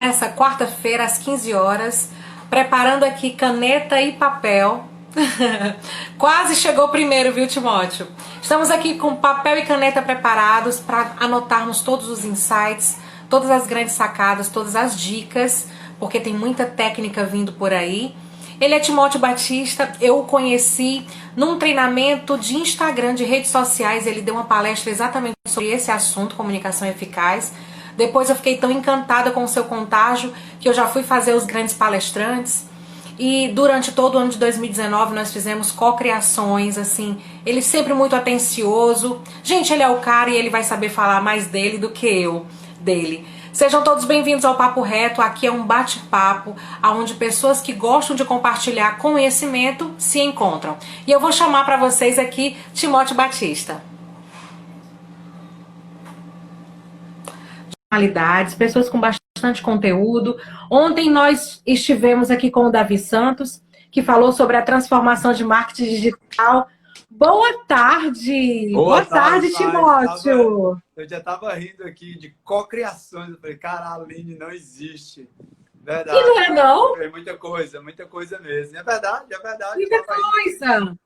Essa quarta-feira, às 15 horas, preparando aqui caneta e papel. Quase chegou primeiro, viu, Timóteo? Estamos aqui com papel e caneta preparados para anotarmos todos os insights, todas as grandes sacadas, todas as dicas, porque tem muita técnica vindo por aí. Ele é Timóteo Batista, eu o conheci num treinamento de Instagram, de redes sociais. Ele deu uma palestra exatamente sobre esse assunto, comunicação eficaz. Depois eu fiquei tão encantada com o seu contágio que eu já fui fazer os grandes palestrantes. E durante todo o ano de 2019 nós fizemos cocriações, assim, ele sempre muito atencioso. Gente, ele é o cara e ele vai saber falar mais dele do que eu dele. Sejam todos bem-vindos ao Papo Reto. Aqui é um bate-papo onde pessoas que gostam de compartilhar conhecimento se encontram. E eu vou chamar para vocês aqui Timóteo Batista. Pessoas com bastante conteúdo. Ontem nós estivemos aqui com o Davi Santos, que falou sobre a transformação de marketing digital. Boa tarde! Boa tarde, Timóteo! Eu já estava rindo aqui de cocriações. Eu falei, cara, a Aline não existe. Verdade. E não é não? É muita coisa mesmo. É verdade, é verdade. Muita coisa!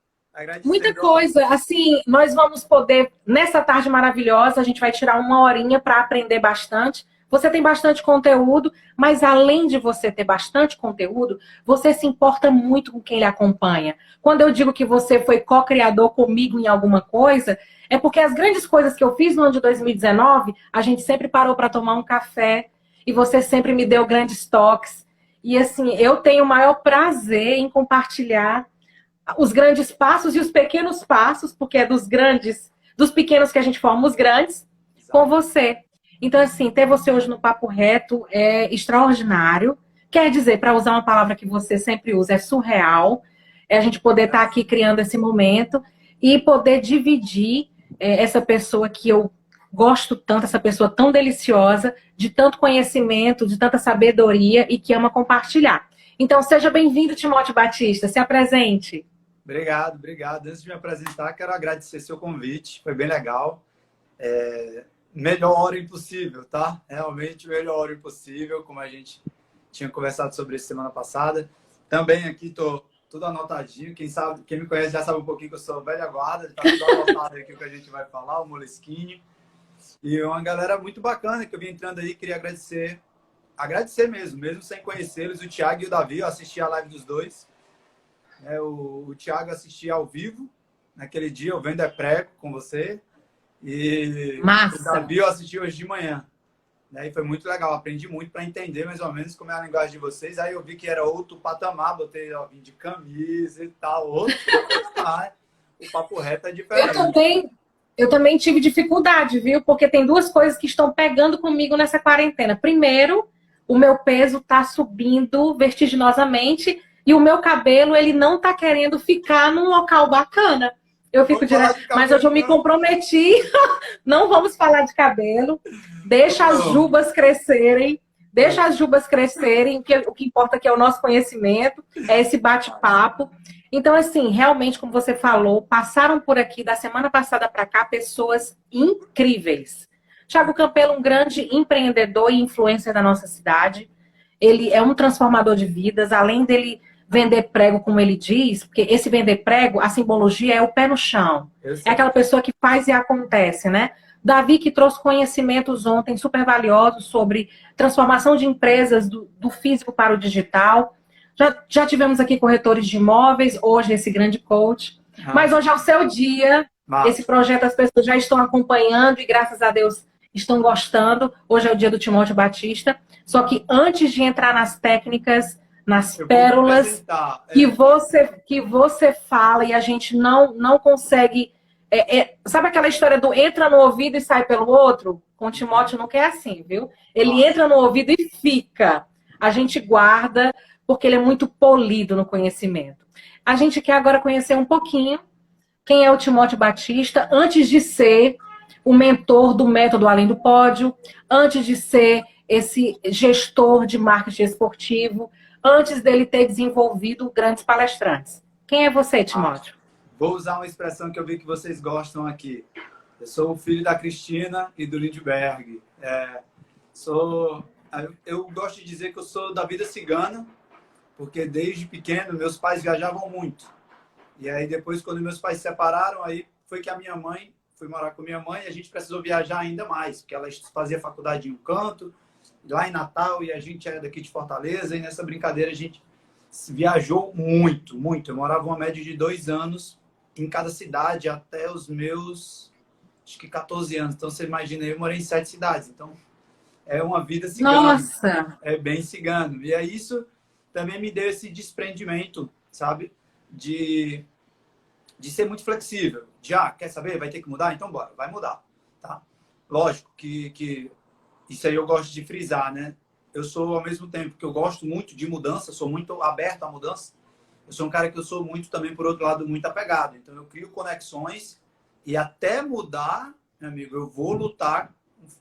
Muita coisa. Assim, nós vamos poder, nessa tarde maravilhosa, a gente vai tirar uma horinha para aprender bastante. Você tem bastante conteúdo, mas além de você ter bastante conteúdo, você se importa muito com quem lhe acompanha. Quando eu digo que você foi co-criador comigo em alguma coisa, é porque as grandes coisas que eu fiz no ano de 2019, a gente sempre parou para tomar um café e você sempre me deu grandes toques. E assim, eu tenho o maior prazer em compartilhar os grandes passos e os pequenos passos, porque é dos grandes, dos pequenos que a gente forma os grandes, com você. Então, assim, ter você hoje no Papo Reto é extraordinário. Quer dizer, para usar uma palavra que você sempre usa, é surreal. É a gente poder estar aqui criando esse momento e poder dividir essa pessoa que eu gosto tanto, essa pessoa tão deliciosa, de tanto conhecimento, de tanta sabedoria e que ama compartilhar. Então, seja bem-vindo, Timóteo Batista. Se apresente. Obrigado. Antes de me apresentar, quero agradecer seu convite. Foi bem legal. Melhor hora impossível, tá? Realmente, melhor hora impossível, como a gente tinha conversado sobre isso semana passada. Também aqui tô tudo anotadinho. Quem me conhece já sabe um pouquinho que eu sou velha guarda. Tá tudo anotado aqui o que a gente vai falar, o Moleskine. E uma galera muito bacana que eu vim entrando aí. Queria agradecer mesmo sem conhecê-los. O Thiago e o Davi, eu assisti a live dos dois. O Thiago assistia ao vivo. Naquele dia eu vendo prego com você. E Massa. O Davi eu assisti hoje de manhã. E foi muito legal. Aprendi muito para entender mais ou menos como é a linguagem de vocês. Aí eu vi que era outro patamar. Botei vim de camisa e tal. Outro patamar. O Papo Reto é diferente. Eu também tive dificuldade, viu? Porque tem duas coisas que estão pegando comigo nessa quarentena. Primeiro, o meu peso está subindo vertiginosamente e o meu cabelo, ele não está querendo ficar num local bacana. Eu fico direto, mas hoje eu me comprometi. Não vamos falar de cabelo. Deixa as jubas crescerem. O que importa aqui é o nosso conhecimento, é esse bate-papo. Então, assim, realmente, como você falou, passaram por aqui da semana passada para cá pessoas incríveis. Thiago Campelo, um grande empreendedor e influencer da nossa cidade. Ele é um transformador de vidas, além dele vender prego, como ele diz, porque esse vender prego, a simbologia é o pé no chão. É aquela pessoa que faz e acontece, né? Davi, que trouxe conhecimentos ontem super valiosos sobre transformação de empresas do físico para o digital. Já tivemos aqui corretores de imóveis, hoje esse grande coach. Mas hoje é o seu dia. Esse projeto as pessoas já estão acompanhando e, graças a Deus, estão gostando. Hoje é o dia do Timóteo Batista. Só que antes de entrar nas técnicas, nas pérolas que você fala e a gente não consegue... sabe aquela história do entra no ouvido e sai pelo outro? Com o Timóteo não é assim, viu? Ele entra no ouvido e fica. A gente guarda, porque ele é muito polido no conhecimento. A gente quer agora conhecer um pouquinho quem é o Timóteo Batista, antes de ser o mentor do método Além do Pódio, antes de ser esse gestor de marketing esportivo, antes dele ter desenvolvido grandes palestrantes. Quem é você, Timóteo? Vou usar uma expressão que eu vi que vocês gostam aqui. Eu sou o filho da Cristina e do Lindbergh. Sou Eu gosto de dizer que eu sou da vida cigana, porque desde pequeno meus pais viajavam muito. E aí depois, quando meus pais se separaram, aí foi que a minha mãe, fui morar com minha mãe e a gente precisou viajar ainda mais, porque ela fazia faculdade em um canto, lá em Natal, e a gente era daqui de Fortaleza, e nessa brincadeira a gente viajou muito, muito. Eu morava uma média de 2 anos em cada cidade até os meus, acho que 14 anos. Então você imagina, eu morei em 7 cidades, então é uma vida cigana. Nossa! É bem cigano. E aí isso também me deu esse desprendimento, sabe? De ser muito flexível. De, quer saber? Vai ter que mudar? Então bora, vai mudar. Tá? Lógico que isso aí eu gosto de frisar, né? Eu sou, ao mesmo tempo que eu gosto muito de mudança, sou muito aberto à mudança, eu sou um cara que eu sou muito também, por outro lado, muito apegado. Então eu crio conexões e até mudar, meu amigo, eu vou lutar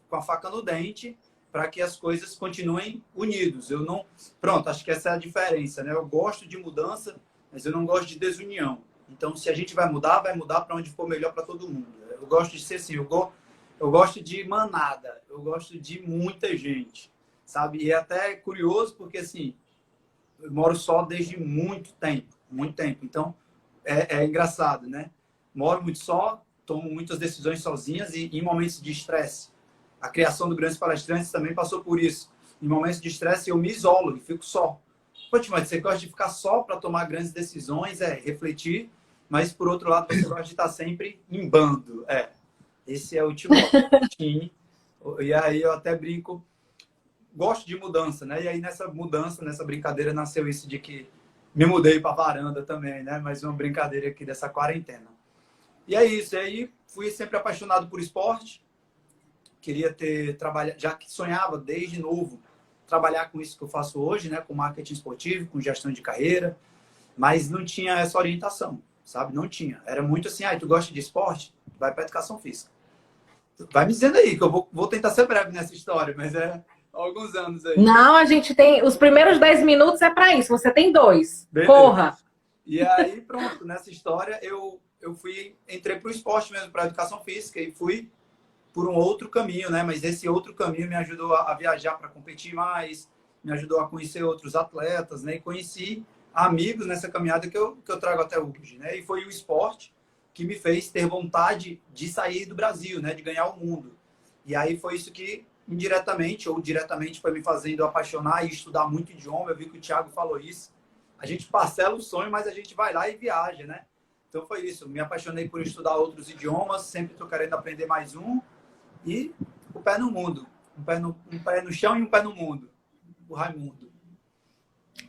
com a faca no dente para que as coisas continuem unidos. Eu não... Pronto, acho que essa é a diferença, né? Eu gosto de mudança, mas eu não gosto de desunião. Então, se a gente vai mudar para onde for melhor para todo mundo. Eu gosto de ser assim, eu gosto de manada, eu gosto de muita gente, sabe? E é até curioso porque, assim, eu moro só desde muito tempo, muito tempo. Então, é engraçado, né? Moro muito só, tomo muitas decisões sozinhas e em momentos de estresse. A criação do Grandes Palestrantes também passou por isso. Em momentos de estresse, eu me isolo e fico só. Poxa, mas você gosta de ficar só para tomar grandes decisões, refletir, mas, por outro lado, você gosta de estar sempre em bando. Esse é o Timóteo. E aí eu até brinco, gosto de mudança, né? E aí nessa mudança, nessa brincadeira, nasceu isso de que me mudei para a varanda também, né? Mais uma brincadeira aqui dessa quarentena. E é isso. E aí fui sempre apaixonado por esporte. Queria ter trabalhado, já que sonhava desde novo, trabalhar com isso que eu faço hoje, né? Com marketing esportivo, com gestão de carreira, mas não tinha essa orientação, sabe? Não tinha. Era muito assim, tu gosta de esporte? Vai para educação física. Vai me dizendo aí, que eu vou tentar ser breve nessa história, mas alguns anos aí. Não, a gente tem... Os primeiros 10 minutos é para isso. Você tem 2. Beleza. Corra! E aí, pronto. Nessa história, eu entrei para o esporte mesmo, para a educação física, e fui por um outro caminho, né? Mas esse outro caminho me ajudou a viajar para competir mais, me ajudou a conhecer outros atletas, né? E conheci amigos nessa caminhada que eu trago até hoje, né? E foi o esporte que me fez ter vontade de sair do Brasil, né? De ganhar o mundo. E aí foi isso que, indiretamente ou diretamente, foi me fazendo apaixonar e estudar muito idioma. Eu vi que o Thiago falou isso. A gente parcela o sonho, mas a gente vai lá e viaja, né? Então foi isso. Me apaixonei por estudar outros idiomas, sempre estou querendo aprender mais um. E o pé no mundo. Um pé no chão e um pé no mundo. O Raimundo.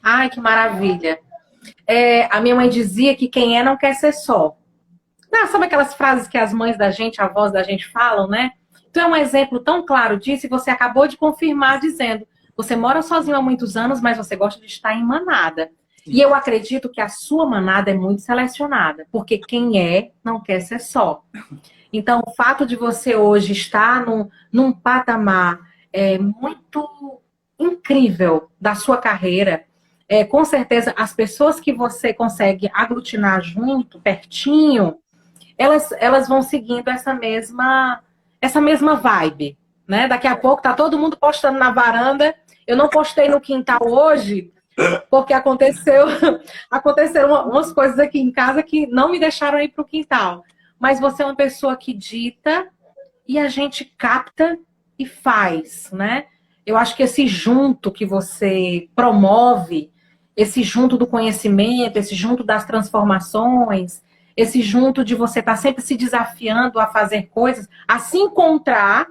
Ai, que maravilha. A minha mãe dizia que quem não quer ser só. Sabe aquelas frases que as mães da gente, avós da gente falam, né? Tu é um exemplo tão claro disso e você acabou de confirmar dizendo, você mora sozinho há muitos anos, mas você gosta de estar em manada. Sim. E eu acredito que a sua manada é muito selecionada, porque quem não quer ser só. Então, o fato de você hoje estar num patamar muito incrível da sua carreira, com certeza as pessoas que você consegue aglutinar junto, pertinho, elas vão seguindo essa mesma vibe, né? Daqui a pouco tá todo mundo postando na varanda. Eu não postei no quintal hoje, porque aconteceram umas coisas aqui em casa que não me deixaram ir para o quintal. Mas você é uma pessoa que dita e a gente capta e faz, né? Eu acho que esse junto que você promove, esse junto do conhecimento, esse junto das transformações, esse junto de você estar sempre se desafiando a fazer coisas, a se encontrar,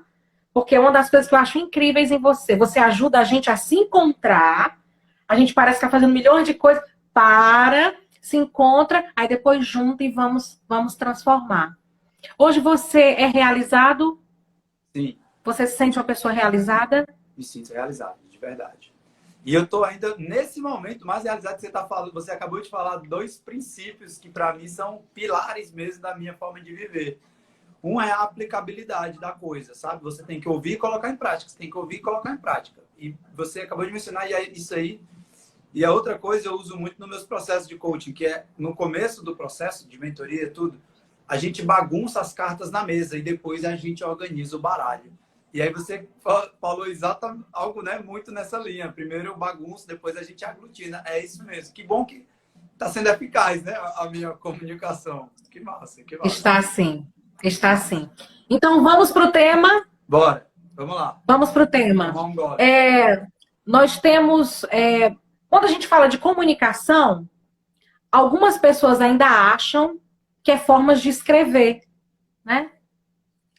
porque é uma das coisas que eu acho incríveis em você. Você ajuda a gente a se encontrar, a gente parece que está fazendo milhões de coisas, se encontra, aí depois junta e vamos transformar. Hoje você é realizado? Sim. Você se sente uma pessoa realizada? Me sinto realizado, de verdade. E eu estou ainda, nesse momento, mais realizado que você está falando. Você acabou de falar 2 princípios que, para mim, são pilares mesmo da minha forma de viver. Um é a aplicabilidade da coisa, sabe? Você tem que ouvir e colocar em prática. Você tem que ouvir e colocar em prática. E você acabou de mencionar isso aí. E a outra coisa eu uso muito nos meus processos de coaching, que é no começo do processo de mentoria, tudo, a gente bagunça as cartas na mesa e depois a gente organiza o baralho. E aí você falou exatamente algo, né, muito nessa linha. Primeiro eu bagunço, depois a gente aglutina. É isso mesmo. Que bom que está sendo eficaz, né, a minha comunicação. Que massa, que massa. Está sim, está sim. Então vamos para o tema. Bora, vamos lá. Vamos para o tema. Tomar um gole. Nós temos, quando a gente fala de comunicação, algumas pessoas ainda acham que é formas de escrever, né?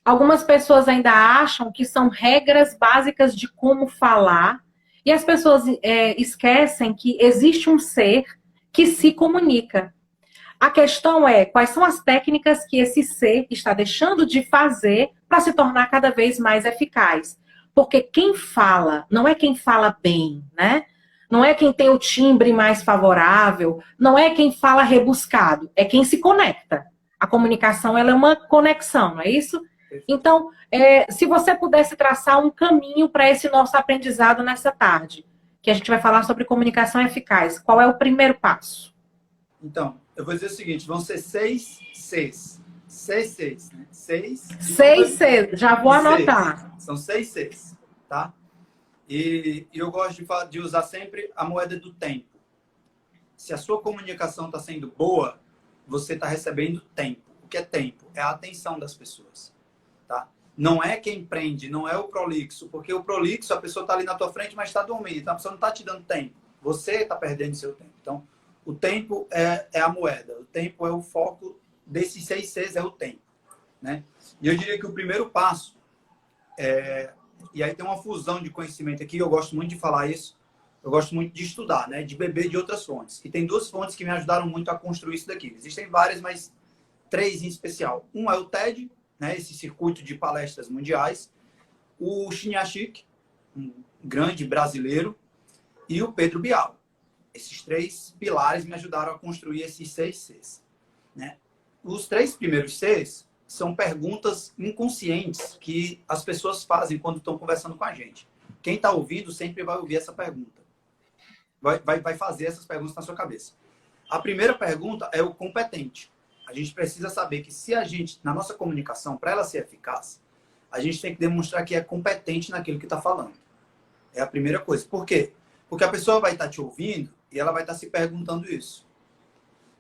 Algumas pessoas ainda acham que são regras básicas de como falar, e as pessoas esquecem que existe um ser que se comunica. A questão é quais são as técnicas que esse ser está deixando de fazer para se tornar cada vez mais eficaz. Porque quem fala não é quem fala bem, né? Não é quem tem o timbre mais favorável, não é quem fala rebuscado, é quem se conecta. A comunicação ela é uma conexão, não é isso? Então, se você pudesse traçar um caminho para esse nosso aprendizado nessa tarde, que a gente vai falar sobre comunicação eficaz, qual é o primeiro passo? Então, eu vou dizer o seguinte, vão ser 6 Cs. 6 Cs, né? 6 Cs, já vou anotar. São 6 Cs, tá? E eu gosto de usar sempre a moeda do tempo. Se a sua comunicação está sendo boa, você está recebendo tempo. O que é tempo? É a atenção das pessoas, tá? Não é quem prende, não é o prolixo, porque o prolixo, a pessoa está ali na tua frente, mas está dormindo, então a pessoa não está te dando tempo. Você está perdendo seu tempo. Então, o tempo é a moeda, o tempo é o foco desses 6 Cs, é o tempo, né? E eu diria que o primeiro passo e aí tem uma fusão de conhecimento aqui, eu gosto muito de falar isso, eu gosto muito de estudar, né? De beber de outras fontes. E tem 2 fontes que me ajudaram muito a construir isso daqui. Existem várias, mas 3 em especial. Um é o TED, né? Esse circuito de palestras mundiais. O Chinyashik, um grande brasileiro. E o Pedro Bial. Esses 3 pilares me ajudaram a construir esses 6 Cs, né? Os 3 primeiros Cs são perguntas inconscientes que as pessoas fazem quando estão conversando com a gente. Quem está ouvindo sempre vai ouvir essa pergunta. Vai fazer essas perguntas na sua cabeça. A primeira pergunta é o competente. A gente precisa saber que se a gente, na nossa comunicação, para ela ser eficaz, a gente tem que demonstrar que é competente naquilo que está falando. É a primeira coisa. Por quê? Porque a pessoa vai estar te ouvindo e ela vai estar se perguntando isso.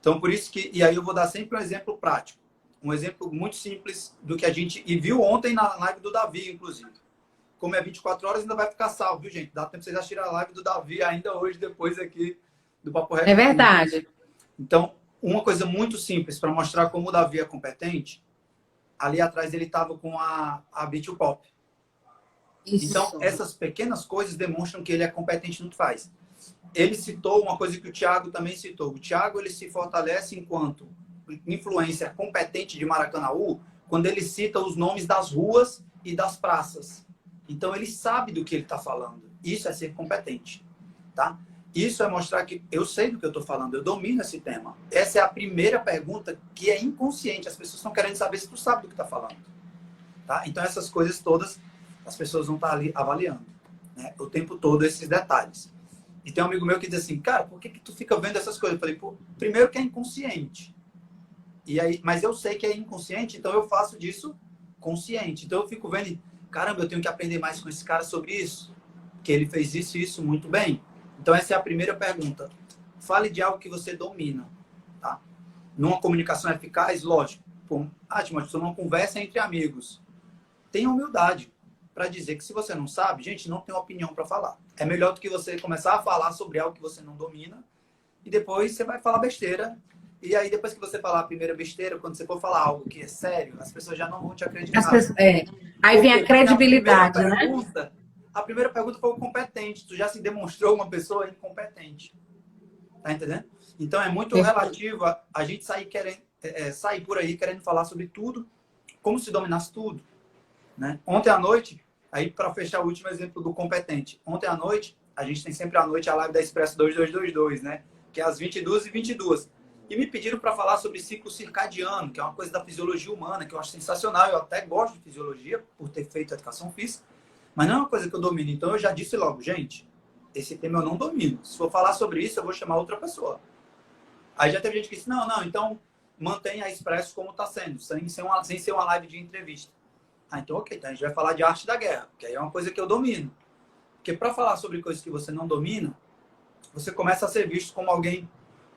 Então, por isso que... E aí eu vou dar sempre um exemplo prático. Um exemplo muito simples do que a gente... E viu ontem na live do Davi, inclusive. Como é 24 horas, ainda vai ficar salvo, viu, gente? Dá tempo pra vocês assistirem a live do Davi ainda hoje, depois aqui do Papo Reto. É verdade. Então, uma coisa muito simples para mostrar como o Davi é competente, ali atrás ele estava com a Beat Pop. Isso. Então, essas pequenas coisas demonstram que ele é competente no que faz. Ele citou uma coisa que o Thiago também citou. O Thiago, ele se fortalece enquanto influencer competente de Maracanaú quando ele cita os nomes das ruas e das praças. Então, ele sabe do que ele está falando. Isso é ser competente, tá? Isso é mostrar que eu sei do que eu estou falando, eu domino esse tema. Essa é a primeira pergunta que é inconsciente. As pessoas estão querendo saber se tu sabe do que está falando, tá? Então, essas coisas todas, as pessoas vão estar ali avaliando, né? O tempo todo, esses detalhes. E tem um amigo meu que diz assim, cara, por que tu fica vendo essas coisas? Eu falei, pô, primeiro que é inconsciente. E aí, mas eu sei que é inconsciente, então eu faço disso consciente. Então eu fico vendo e, caramba, eu tenho que aprender mais com esse cara sobre isso. Que ele fez isso e isso muito bem. Então essa é a primeira pergunta. Fale de algo que você domina, tá? Numa comunicação eficaz, lógico. Timóteo, numa conversa entre amigos. Tenha humildade para dizer que se você não sabe, gente, não tem opinião para falar. É melhor do que você começar a falar sobre algo que você não domina e depois você vai falar besteira. E aí, depois que você falar a primeira besteira, quando você for falar algo que é sério, as pessoas já não vão te acreditar. Aí vem a credibilidade, né? A primeira pergunta foi o competente. Tu já se demonstrou uma pessoa incompetente. Tá entendendo? Então, é muito relativo a gente sair por aí querendo falar sobre tudo, como se dominasse tudo, né? Ontem à noite, aí para fechar o último exemplo do competente. Ontem à noite, a gente tem sempre à noite a live da Expresso 2222, né? Que é às 22h22. E me pediram para falar sobre ciclo circadiano, que é uma coisa da fisiologia humana, que eu acho sensacional. Eu até gosto de fisiologia, por ter feito educação física, mas não é uma coisa que eu domino. Então, eu já disse logo, gente, esse tema eu não domino. Se for falar sobre isso, eu vou chamar outra pessoa. Aí já teve gente que disse, não, então mantenha a Expresso como está sendo, sem ser uma live de entrevista. Ah, então ok, então a gente vai falar de arte da guerra, que aí é uma coisa que eu domino. Porque para falar sobre coisas que você não domina, você começa a ser visto como alguém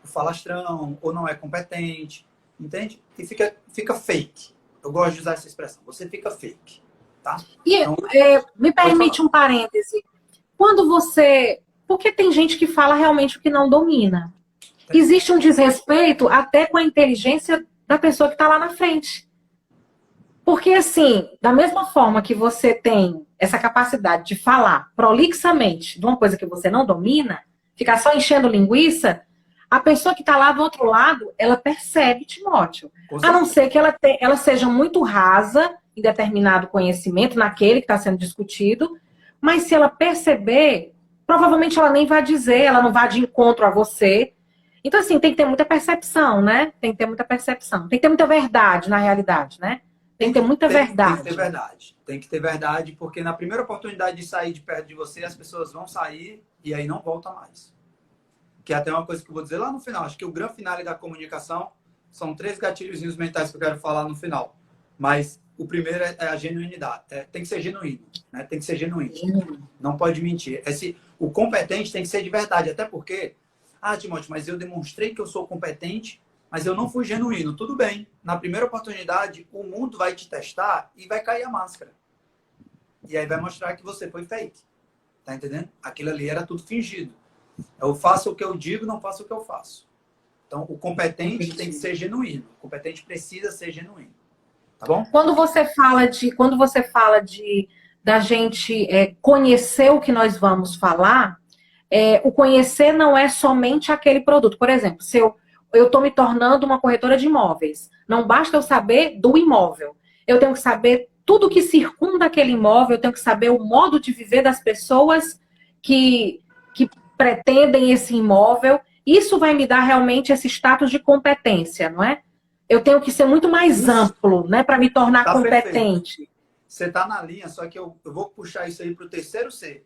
falastrão ou não é competente, entende? E fica fake. Eu gosto de usar essa expressão. Você fica fake, tá? E Então, me pode permite falar. um parêntese. Quando você. Porque tem gente que fala realmente o que não domina. Existe um desrespeito até com a inteligência da pessoa que está lá na frente. Porque, assim, da mesma forma que você tem essa capacidade de falar prolixamente de uma coisa que você não domina, ficar só enchendo linguiça, a pessoa que está lá do outro lado, ela percebe, Timóteo. A não ser que ela seja muito rasa em determinado conhecimento, naquele que está sendo discutido, mas se ela perceber, provavelmente ela nem vai dizer, ela não vai de encontro a você. Então, assim, tem que ter muita percepção, né? Tem que ter muita percepção. Tem que ter muita verdade, na realidade, né? Tem que ter muita verdade. Tem que ter verdade. Tem que ter verdade, porque na primeira oportunidade de sair de perto de você, as pessoas vão sair e aí não volta mais. Que é até uma coisa que eu vou dizer lá no final. Acho que o grande finale da comunicação são 3 gatilhozinhos mentais que eu quero falar no final. Mas o primeiro é a genuinidade. Tem que ser genuíno. Né? Tem que ser genuíno. Não pode mentir. O competente tem que ser de verdade. Até porque, Timóteo, mas eu demonstrei que eu sou competente, mas eu não fui genuíno. Tudo bem. Na primeira oportunidade, o mundo vai te testar e vai cair a máscara. E aí vai mostrar que você foi fake. Tá entendendo? Aquilo ali era tudo fingido. Eu faço o que eu digo, não faço o que eu faço. Então, o competente tem que ser genuíno. O competente precisa ser genuíno. Tá bom? Quando você fala de da gente conhecer o que nós vamos falar, o conhecer não é somente aquele produto. Por exemplo, se eu estou me tornando uma corretora de imóveis, não basta eu saber do imóvel. Eu tenho que saber tudo que circunda aquele imóvel, eu tenho que saber o modo de viver das pessoas que pretendem esse imóvel. Isso vai me dar realmente esse status de competência, não é? Eu tenho que ser muito mais amplo, né, para me tornar competente. Perfeito. Você está na linha, só que eu vou puxar isso aí para o terceiro C.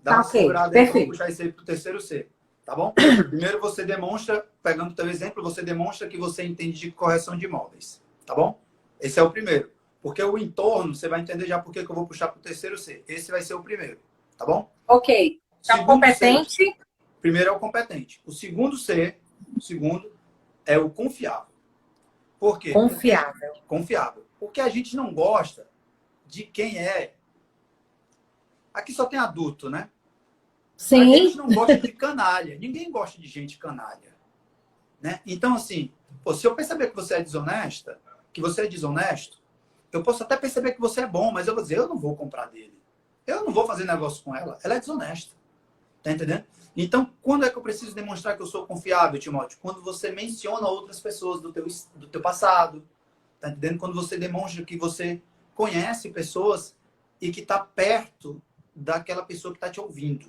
Dá Tá, uma ok, segurada aí, perfeito. eu vou puxar isso aí para o terceiro C. Tá bom? Primeiro você demonstra, pegando o teu exemplo, você demonstra que você entende de correção de imóveis. Tá bom? Esse é o primeiro. Porque o entorno, você vai entender já por que eu vou puxar para o terceiro C. Esse vai ser o primeiro. Tá bom? Ok. Então, competente. C, primeiro é o competente. O segundo é o confiável. Por quê? Confiável. Confiável. Porque a gente não gosta de quem é. Aqui só tem adulto, né? Sim. A gente não gosta de canalha. Ninguém gosta de gente canalha. Né? Então, assim, se eu perceber que você é desonesta, que você é desonesto, eu posso até perceber que você é bom, mas eu vou dizer, eu não vou comprar dele. Eu não vou fazer negócio com ela. Ela é desonesta. Tá entendendo? Então, quando é que eu preciso demonstrar que eu sou confiável, Timóteo? Quando você menciona outras pessoas do teu passado. Tá entendendo? Quando você demonstra que você conhece pessoas e que está perto daquela pessoa que está te ouvindo.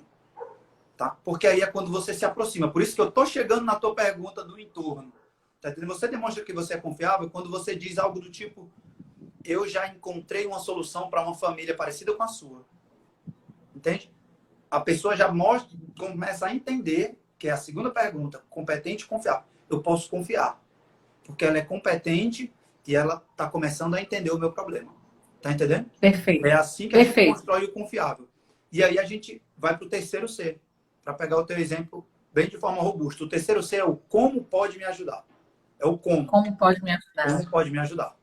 Tá? Porque aí é quando você se aproxima. Por isso que eu estou chegando na tua pergunta do entorno. Tá entendendo? Você demonstra que você é confiável quando você diz algo do tipo: eu já encontrei uma solução para uma família parecida com a sua. Entende? A pessoa já começa a entender, que é a segunda pergunta, competente e confiável. Eu posso confiar, porque ela é competente e ela está começando a entender o meu problema. Tá entendendo? Perfeito. É assim que a gente constrói o confiável. E aí a gente vai para o terceiro C, para pegar o teu exemplo bem de forma robusta. O terceiro C é o como pode me ajudar. É o como. Como pode me ajudar. Como pode me ajudar.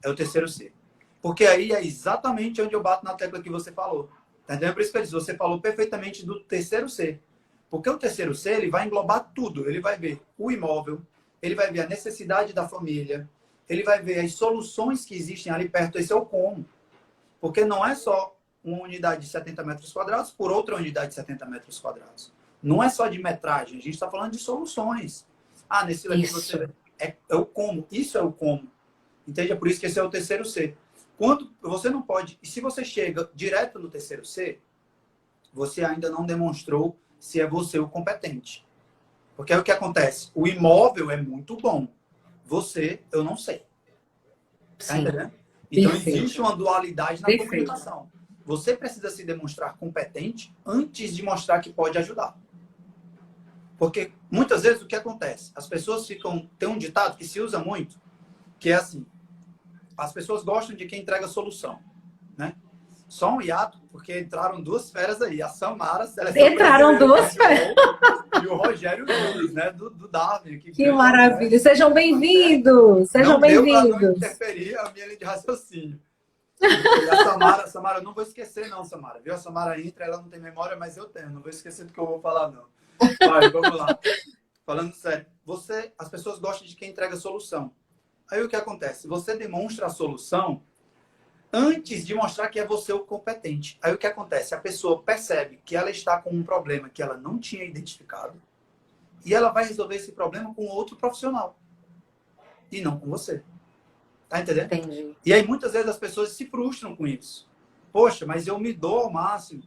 É o terceiro C. Porque aí é exatamente onde eu bato na tecla que você falou. Tá entendendo? Por isso que eu disse, você falou perfeitamente do terceiro C. Porque o terceiro C, ele vai englobar tudo. Ele vai ver o imóvel, ele vai ver a necessidade da família, ele vai ver as soluções que existem ali perto. Esse é o como. Porque não é só uma unidade de 70 metros quadrados por outra unidade de 70 metros quadrados. Não é só de metragem. A gente está falando de soluções. Nesse daqui você... É o como. Isso é o como. Entende? É por isso que esse é o terceiro C. Quando você não pode... E se você chega direto no terceiro C, você ainda não demonstrou se é você o competente. Porque aí o que acontece? O imóvel é muito bom. Você, eu não sei. Tá entendendo? Então, existe uma dualidade na comunicação. Você precisa se demonstrar competente antes de mostrar que pode ajudar. Porque, muitas vezes, o que acontece? As pessoas ficam... Tem um ditado que se usa muito, que é assim: as pessoas gostam de quem entrega solução, né? Só um hiato, porque entraram duas feras aí. A Samara, seleção Entraram duas feras. E o Rogério Nunes, né? Do Darwin. Que maravilha. Sejam bem-vindos. Sejam bem-vindos. Não deu para não interferir a minha linha de raciocínio. E a Samara, eu não vou esquecer não, Samara. Viu? A Samara entra, ela não tem memória, mas eu tenho. Não vou esquecer do que eu vou falar, não. Vai, vamos lá. Falando sério. As pessoas gostam de quem entrega solução. Aí o que acontece? Você demonstra a solução antes de mostrar que é você o competente. Aí o que acontece? A pessoa percebe que ela está com um problema que ela não tinha identificado e ela vai resolver esse problema com outro profissional e não com você. Tá entendendo? Entendi. E aí muitas vezes as pessoas se frustram com isso. Poxa, mas eu me dou ao máximo.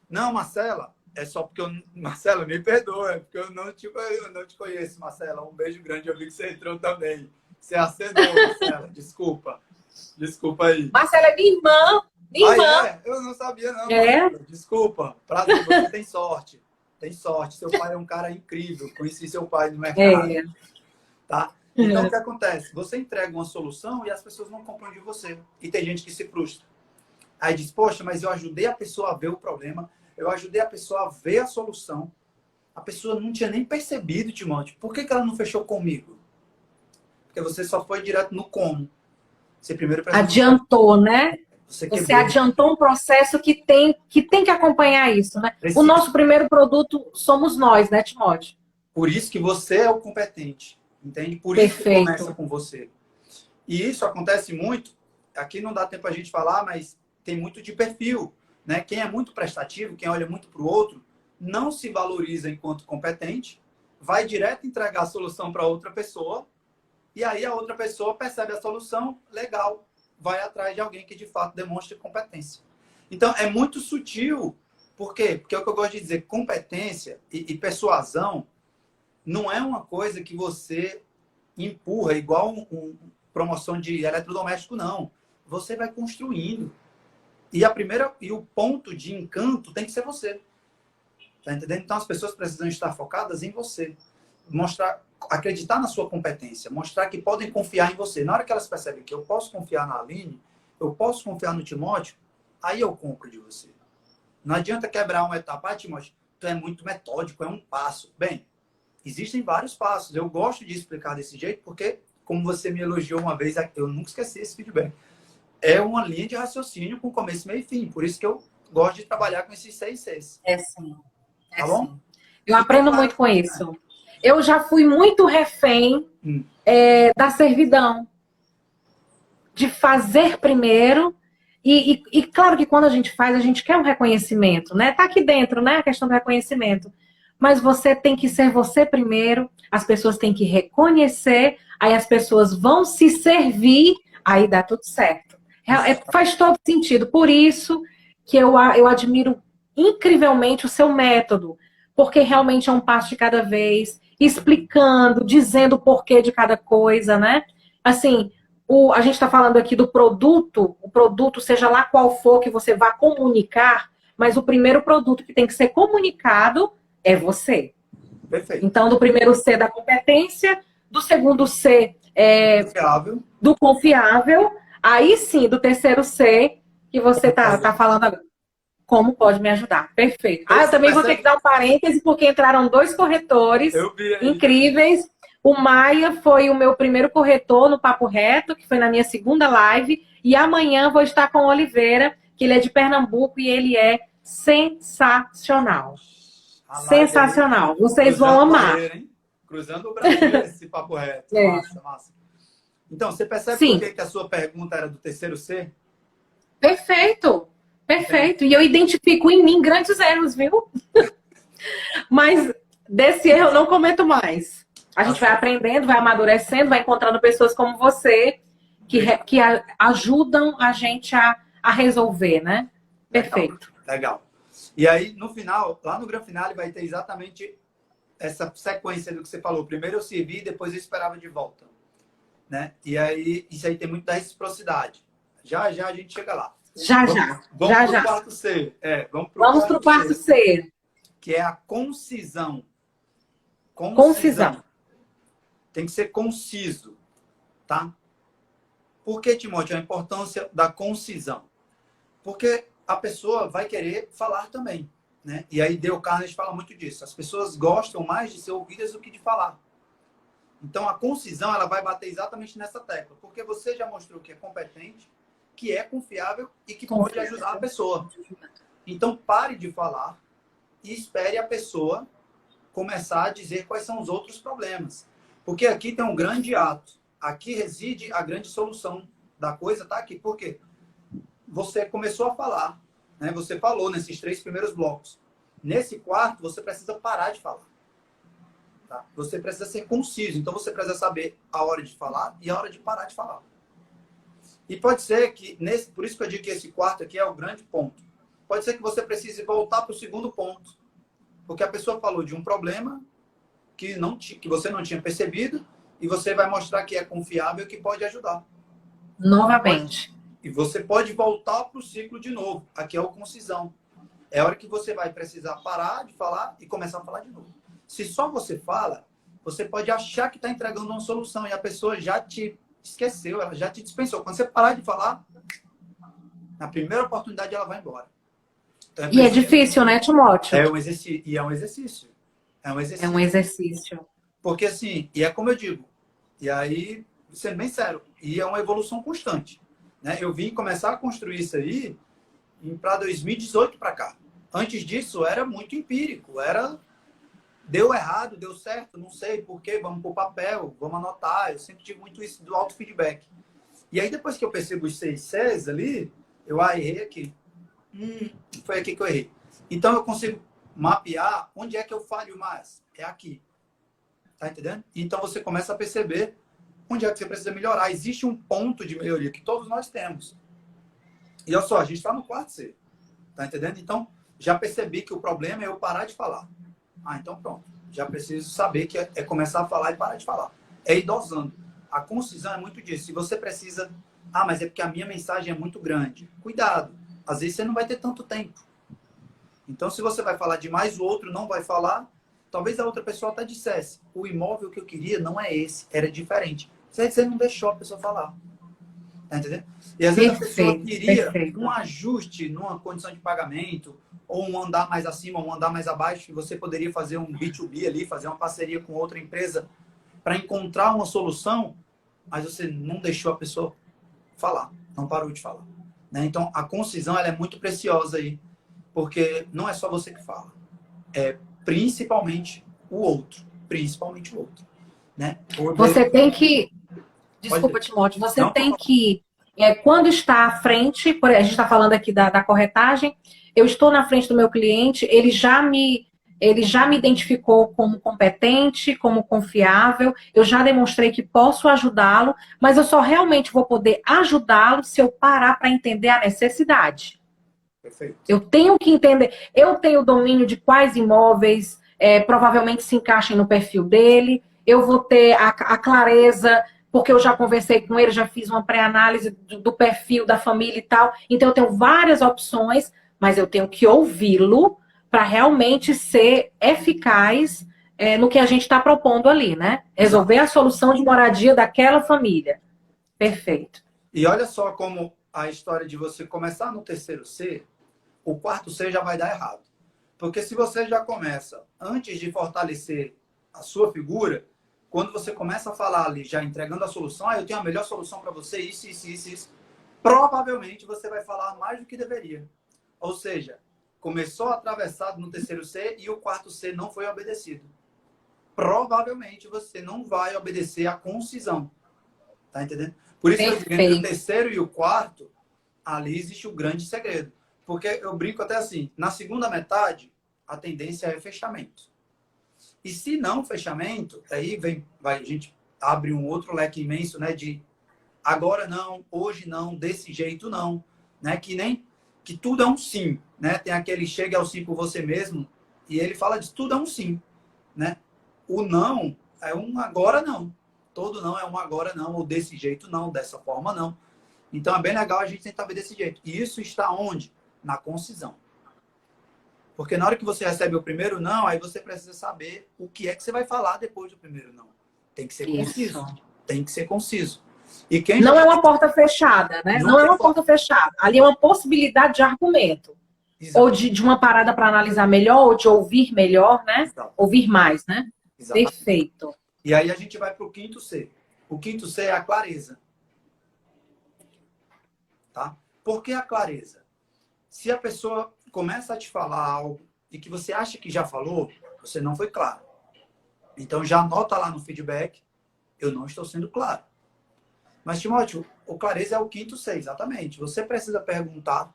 Não, Marcela, é só porque eu... Marcela, me perdoa, é porque eu não te conheço, Marcela. Um beijo grande, eu vi que você entrou também. Você acenou, Marcela, desculpa. Desculpa aí. Marcela é minha irmã. Minha irmã. É? Eu não sabia, não. É? Marcela. Desculpa. Prazer, você tem sorte. Tem sorte. Seu pai é um cara incrível. Conheci seu pai no mercado. É. Tá? Então, o que acontece? Você entrega uma solução e as pessoas não compram de você. E tem gente que se frustra. Aí diz, poxa, mas eu ajudei a pessoa a ver o problema. Eu ajudei a pessoa a ver a solução. A pessoa não tinha nem percebido, Timóteo. Por que ela não fechou comigo? Porque você só foi direto no como. Você primeiro adiantou, né? Você quebrou. adiantou um processo que tem que acompanhar isso, né? Precisa. O nosso primeiro produto somos nós, né, Timóteo? Por isso que você é o competente, entende? Por isso que começa com você. E isso acontece muito, aqui não dá tempo a gente falar, mas tem muito de perfil, né? Quem é muito prestativo, quem olha muito para o outro, não se valoriza enquanto competente, vai direto entregar a solução para outra pessoa, e aí a outra pessoa percebe a solução, legal, vai atrás de alguém que de fato demonstre competência. Então, é muito sutil. Por quê? Porque é o que eu gosto de dizer, competência e persuasão não é uma coisa que você empurra igual promoção de eletrodoméstico, não. Você vai construindo. E o ponto de encanto tem que ser você. Tá entendendo? Então, as pessoas precisam estar focadas em você. Acreditar na sua competência, mostrar que podem confiar em você. Na hora que elas percebem que eu posso confiar na Aline, eu posso confiar no Timóteo, aí eu compro de você. Não adianta quebrar uma etapa. Timóteo, tu é muito metódico, é um passo. Bem, existem vários passos. Eu gosto de explicar desse jeito porque, como você me elogiou uma vez, eu nunca esqueci esse feedback. É uma linha de raciocínio com começo, meio e fim. Por isso que eu gosto de trabalhar com esses 6 Cs. É sim. Tá bom? Sim. Eu aprendo muito com isso. Eu já fui muito refém da servidão. De fazer primeiro. E claro que quando a gente faz, a gente quer um reconhecimento, né? Tá aqui dentro, né? A questão do reconhecimento. Mas você tem que ser você primeiro. As pessoas têm que reconhecer. Aí as pessoas vão se servir. Aí dá tudo certo. Faz todo sentido. Por isso que eu admiro incrivelmente o seu método. Porque realmente é um passo de cada vez, explicando, dizendo o porquê de cada coisa, né? Assim, a gente está falando aqui do produto, o produto, seja lá qual for que você vá comunicar, mas o primeiro produto que tem que ser comunicado é você. Perfeito. Então, do primeiro C da competência, do segundo C do confiável, aí sim, do terceiro C que você tá falando agora. Como pode me ajudar? Perfeito. Eu também vou ter que dar um parêntese, porque entraram 2 corretores incríveis. O Maia foi o meu primeiro corretor no Papo Reto, que foi na minha segunda live. E amanhã vou estar com o Oliveira, que ele é de Pernambuco e ele é sensacional. Sensacional. Vocês vão amar. Cruzando o Brasil, esse Papo Reto. Massa, massa. Então, você percebe por que a sua pergunta era do terceiro C? Perfeito. Perfeito. E eu identifico em mim grandes erros, viu? Mas desse erro eu não cometo mais. A gente vai aprendendo, vai amadurecendo, vai encontrando pessoas como você que ajudam a gente a resolver, né? Perfeito. Legal. E aí, no final, lá no Gran Finale, vai ter exatamente essa sequência do que você falou. Primeiro eu servi, depois eu esperava de volta. Né? E aí, isso aí tem muito da reciprocidade. Já a gente chega lá. Vamos pro quarto C. Vamos pro quarto C. Que é a concisão. Concisão. Tem que ser conciso, tá? Por que, Timóteo, a importância da concisão? Porque a pessoa vai querer falar também, né? E aí Dale Carnegie fala muito disso. As pessoas gostam mais de ser ouvidas do que de falar. Então, a concisão, ela vai bater exatamente nessa tecla. Porque você já mostrou que é competente, que é confiável e que pode ajudar a pessoa. Então, pare de falar e espere a pessoa começar a dizer quais são os outros problemas. Porque aqui tem um grande ato. Aqui reside a grande solução da coisa, tá aqui. Por quê? Você começou a falar, né? Você falou nesses 3 primeiros blocos. Nesse quarto, você precisa parar de falar. Tá? Você precisa ser conciso. Então, você precisa saber a hora de falar e a hora de parar de falar. E pode ser que, por isso que eu digo que esse quarto aqui é o grande ponto. Pode ser que você precise voltar para o segundo ponto. Porque a pessoa falou de um problema que você não tinha percebido e você vai mostrar que é confiável e que pode ajudar. Novamente. E você pode voltar para o ciclo de novo. Aqui é o concisão. É a hora que você vai precisar parar de falar e começar a falar de novo. Se só você fala, você pode achar que está entregando uma solução e a pessoa já te esqueceu, ela já te dispensou. Quando você parar de falar, na primeira oportunidade ela vai embora. Então, E é difícil, né, Timóteo? É um exercício. E é um exercício. É um exercício. É um exercício. Porque assim, e é como eu digo, e aí, sendo bem sério, e é uma evolução constante. Né? Eu vim começar a construir isso aí para 2018 para cá. Antes disso, era muito empírico. Deu errado, deu certo, não sei por quê, vamos para o papel, vamos anotar. Eu sempre tive muito isso do auto-feedback. E aí, depois que eu percebo os 6 Cs ali, eu errei aqui. Foi aqui que eu errei. Então, eu consigo mapear onde é que eu falho mais. É aqui. Tá entendendo? Então, você começa a perceber onde é que você precisa melhorar. Existe um ponto de melhoria que todos nós temos. E olha só, a gente está no quarto C. Tá entendendo? Então, já percebi que o problema é eu parar de falar. Então pronto. Já preciso saber que é começar a falar e parar de falar. É ir dosando. A concisão é muito disso. Se você precisa... mas é porque a minha mensagem é muito grande. Cuidado. Às vezes você não vai ter tanto tempo. Então, se você vai falar demais, o outro não vai falar, talvez a outra pessoa até dissesse, o imóvel que eu queria não é esse, era diferente. Você não deixou a pessoa falar. Tá entendendo? E às vezes a pessoa queria um ajuste numa condição de pagamento, ou um andar mais acima, ou um andar mais abaixo, que você poderia fazer um B2B ali, fazer uma parceria com outra empresa para encontrar uma solução, mas você não deixou a pessoa falar, não parou de falar. Né? Então, a concisão ela é muito preciosa aí, porque não é só você que fala, é principalmente o outro. Principalmente o outro. Né? Você tem que... Desculpa, Timóteo. Você tem que... quando está à frente, a gente está falando aqui da corretagem, eu estou na frente do meu cliente, ele já me identificou como competente, como confiável, eu já demonstrei que posso ajudá-lo, mas eu só realmente vou poder ajudá-lo se eu parar para entender a necessidade. Perfeito. Eu tenho que entender, eu tenho domínio de quais imóveis provavelmente se encaixem no perfil dele, eu vou ter a clareza, porque eu já conversei com ele, já fiz uma pré-análise do perfil da família e tal, então eu tenho várias opções, mas eu tenho que ouvi-lo para realmente ser eficaz no que a gente está propondo ali, né? Resolver a solução de moradia daquela família. Perfeito. E olha só como a história de você começar no terceiro C, o quarto C já vai dar errado. Porque se você já começa, antes de fortalecer a sua figura, quando você começa a falar ali, já entregando a solução, eu tenho a melhor solução para você, isso, provavelmente você vai falar mais do que deveria. Ou seja, começou atravessado no terceiro C e o quarto C não foi obedecido. Provavelmente você não vai obedecer a concisão. Tá entendendo? Por isso que eu digo, entre o terceiro e o quarto, ali existe o grande segredo. Porque eu brinco até assim, na segunda metade, a tendência é fechamento. E se não fechamento, aí a gente abre um outro leque imenso, né? De agora não, hoje não, desse jeito não. Né? Que tudo é um sim. Né? Tem aquele chega ao sim por você mesmo, e ele fala de tudo é um sim. Né? O não é um agora não. Todo não é um agora não, ou desse jeito não, dessa forma não. Então é bem legal a gente tentar ver desse jeito. E isso está onde? Na concisão. Porque na hora que você recebe o primeiro não, aí você precisa saber o que é que você vai falar depois do primeiro não. Tem que ser conciso. Tem que ser conciso. E quem Não já... é uma porta fechada, né? Não é uma porta fechada. Ali é uma possibilidade de argumento. Exato. Ou de uma parada para analisar melhor, ou de ouvir melhor, né? Exato. Ouvir mais, né? Exatamente. Perfeito. E aí a gente vai para o quinto C. O quinto C é a clareza. Tá? Por que a clareza? Se a pessoa começa a te falar algo e que você acha que já falou, você não foi claro. Então já anota lá no feedback, eu não estou sendo claro. Mas, Timóteo, o clareza é o quinto C, exatamente. Você precisa perguntar,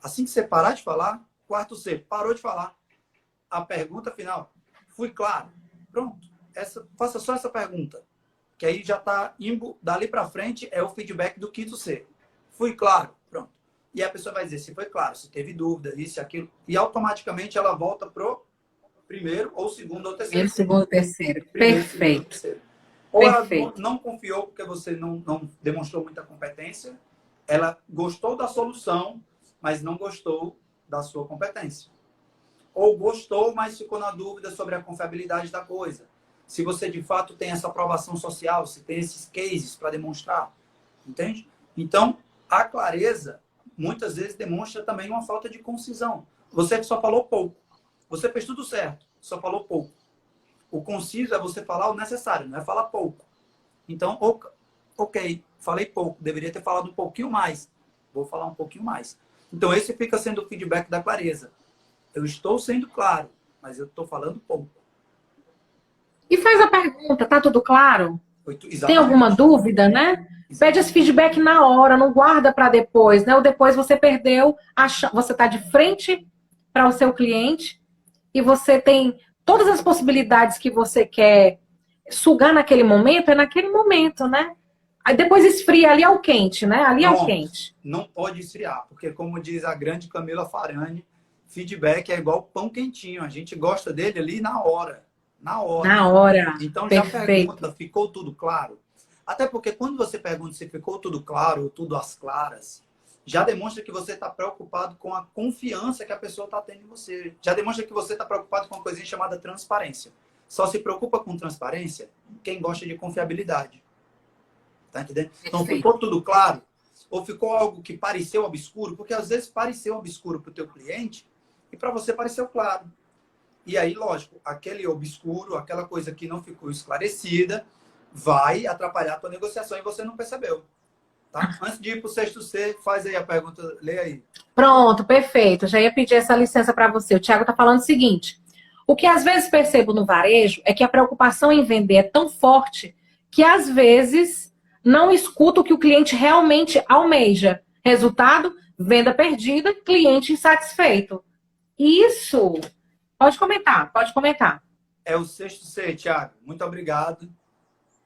assim que você parar de falar, quarto C, parou de falar. A pergunta final, fui claro? Pronto. Faça só essa pergunta. Que aí já está indo, dali para frente, é o feedback do quinto C. Fui claro? Pronto. E a pessoa vai dizer se foi claro, se teve dúvida, isso e aquilo. E automaticamente ela volta pro primeiro, ou segundo, ou terceiro. Primeiro, segundo, terceiro. Primeiro, Perfeito. segundo, terceiro. Ou Perfeito. ela não confiou porque você não demonstrou muita competência. Ela gostou da solução, mas não gostou da sua competência. Ou gostou, mas ficou na dúvida sobre a confiabilidade da coisa. Se você, de fato, tem essa aprovação social, se tem esses cases para demonstrar. Entende? Então, a clareza, muitas vezes, demonstra também uma falta de concisão. Você só falou pouco. Você fez tudo certo, só falou pouco. O conciso é você falar o necessário, não é falar pouco. Então, ok, falei pouco, deveria ter falado um pouquinho mais. Vou falar um pouquinho mais. Então, esse fica sendo o feedback da clareza. Eu estou sendo claro, mas eu estou falando pouco. E faz a pergunta, tá tudo claro? Exatamente. Tem alguma dúvida, né? Pede esse feedback na hora, não guarda para depois, né? Ou depois você perdeu, você está de frente para o seu cliente e você tem todas as possibilidades que você quer sugar naquele momento, é naquele momento, né? Aí depois esfria, ali é o quente, né? Ali é o quente. Não pode esfriar, porque como diz a grande Camila Farani, feedback é igual pão quentinho, a gente gosta dele ali na hora. Na hora. Na hora. Então Perfeito. Já pergunta, ficou tudo claro? Até porque quando você pergunta se ficou tudo claro ou tudo às claras, já demonstra que você está preocupado com a confiança que a pessoa está tendo em você. Já demonstra que você está preocupado com uma coisinha chamada transparência. Só se preocupa com transparência quem gosta de confiabilidade. Tá entendendo? Então ficou tudo claro? Ou ficou algo que pareceu obscuro? Porque às vezes pareceu obscuro para o teu cliente e para você pareceu claro. E aí, lógico, aquele obscuro, aquela coisa que não ficou esclarecida, vai atrapalhar a tua negociação e você não percebeu. Tá? Antes de ir para o sexto C, faz aí a pergunta, lê aí. Pronto, perfeito. Já ia pedir essa licença para você. O Thiago está falando o seguinte: o que às vezes percebo no varejo é que a preocupação em vender é tão forte que às vezes não escuta o que o cliente realmente almeja. Resultado, venda perdida, cliente insatisfeito. Isso. Pode comentar, pode comentar. É o sexto C, Thiago. Muito obrigado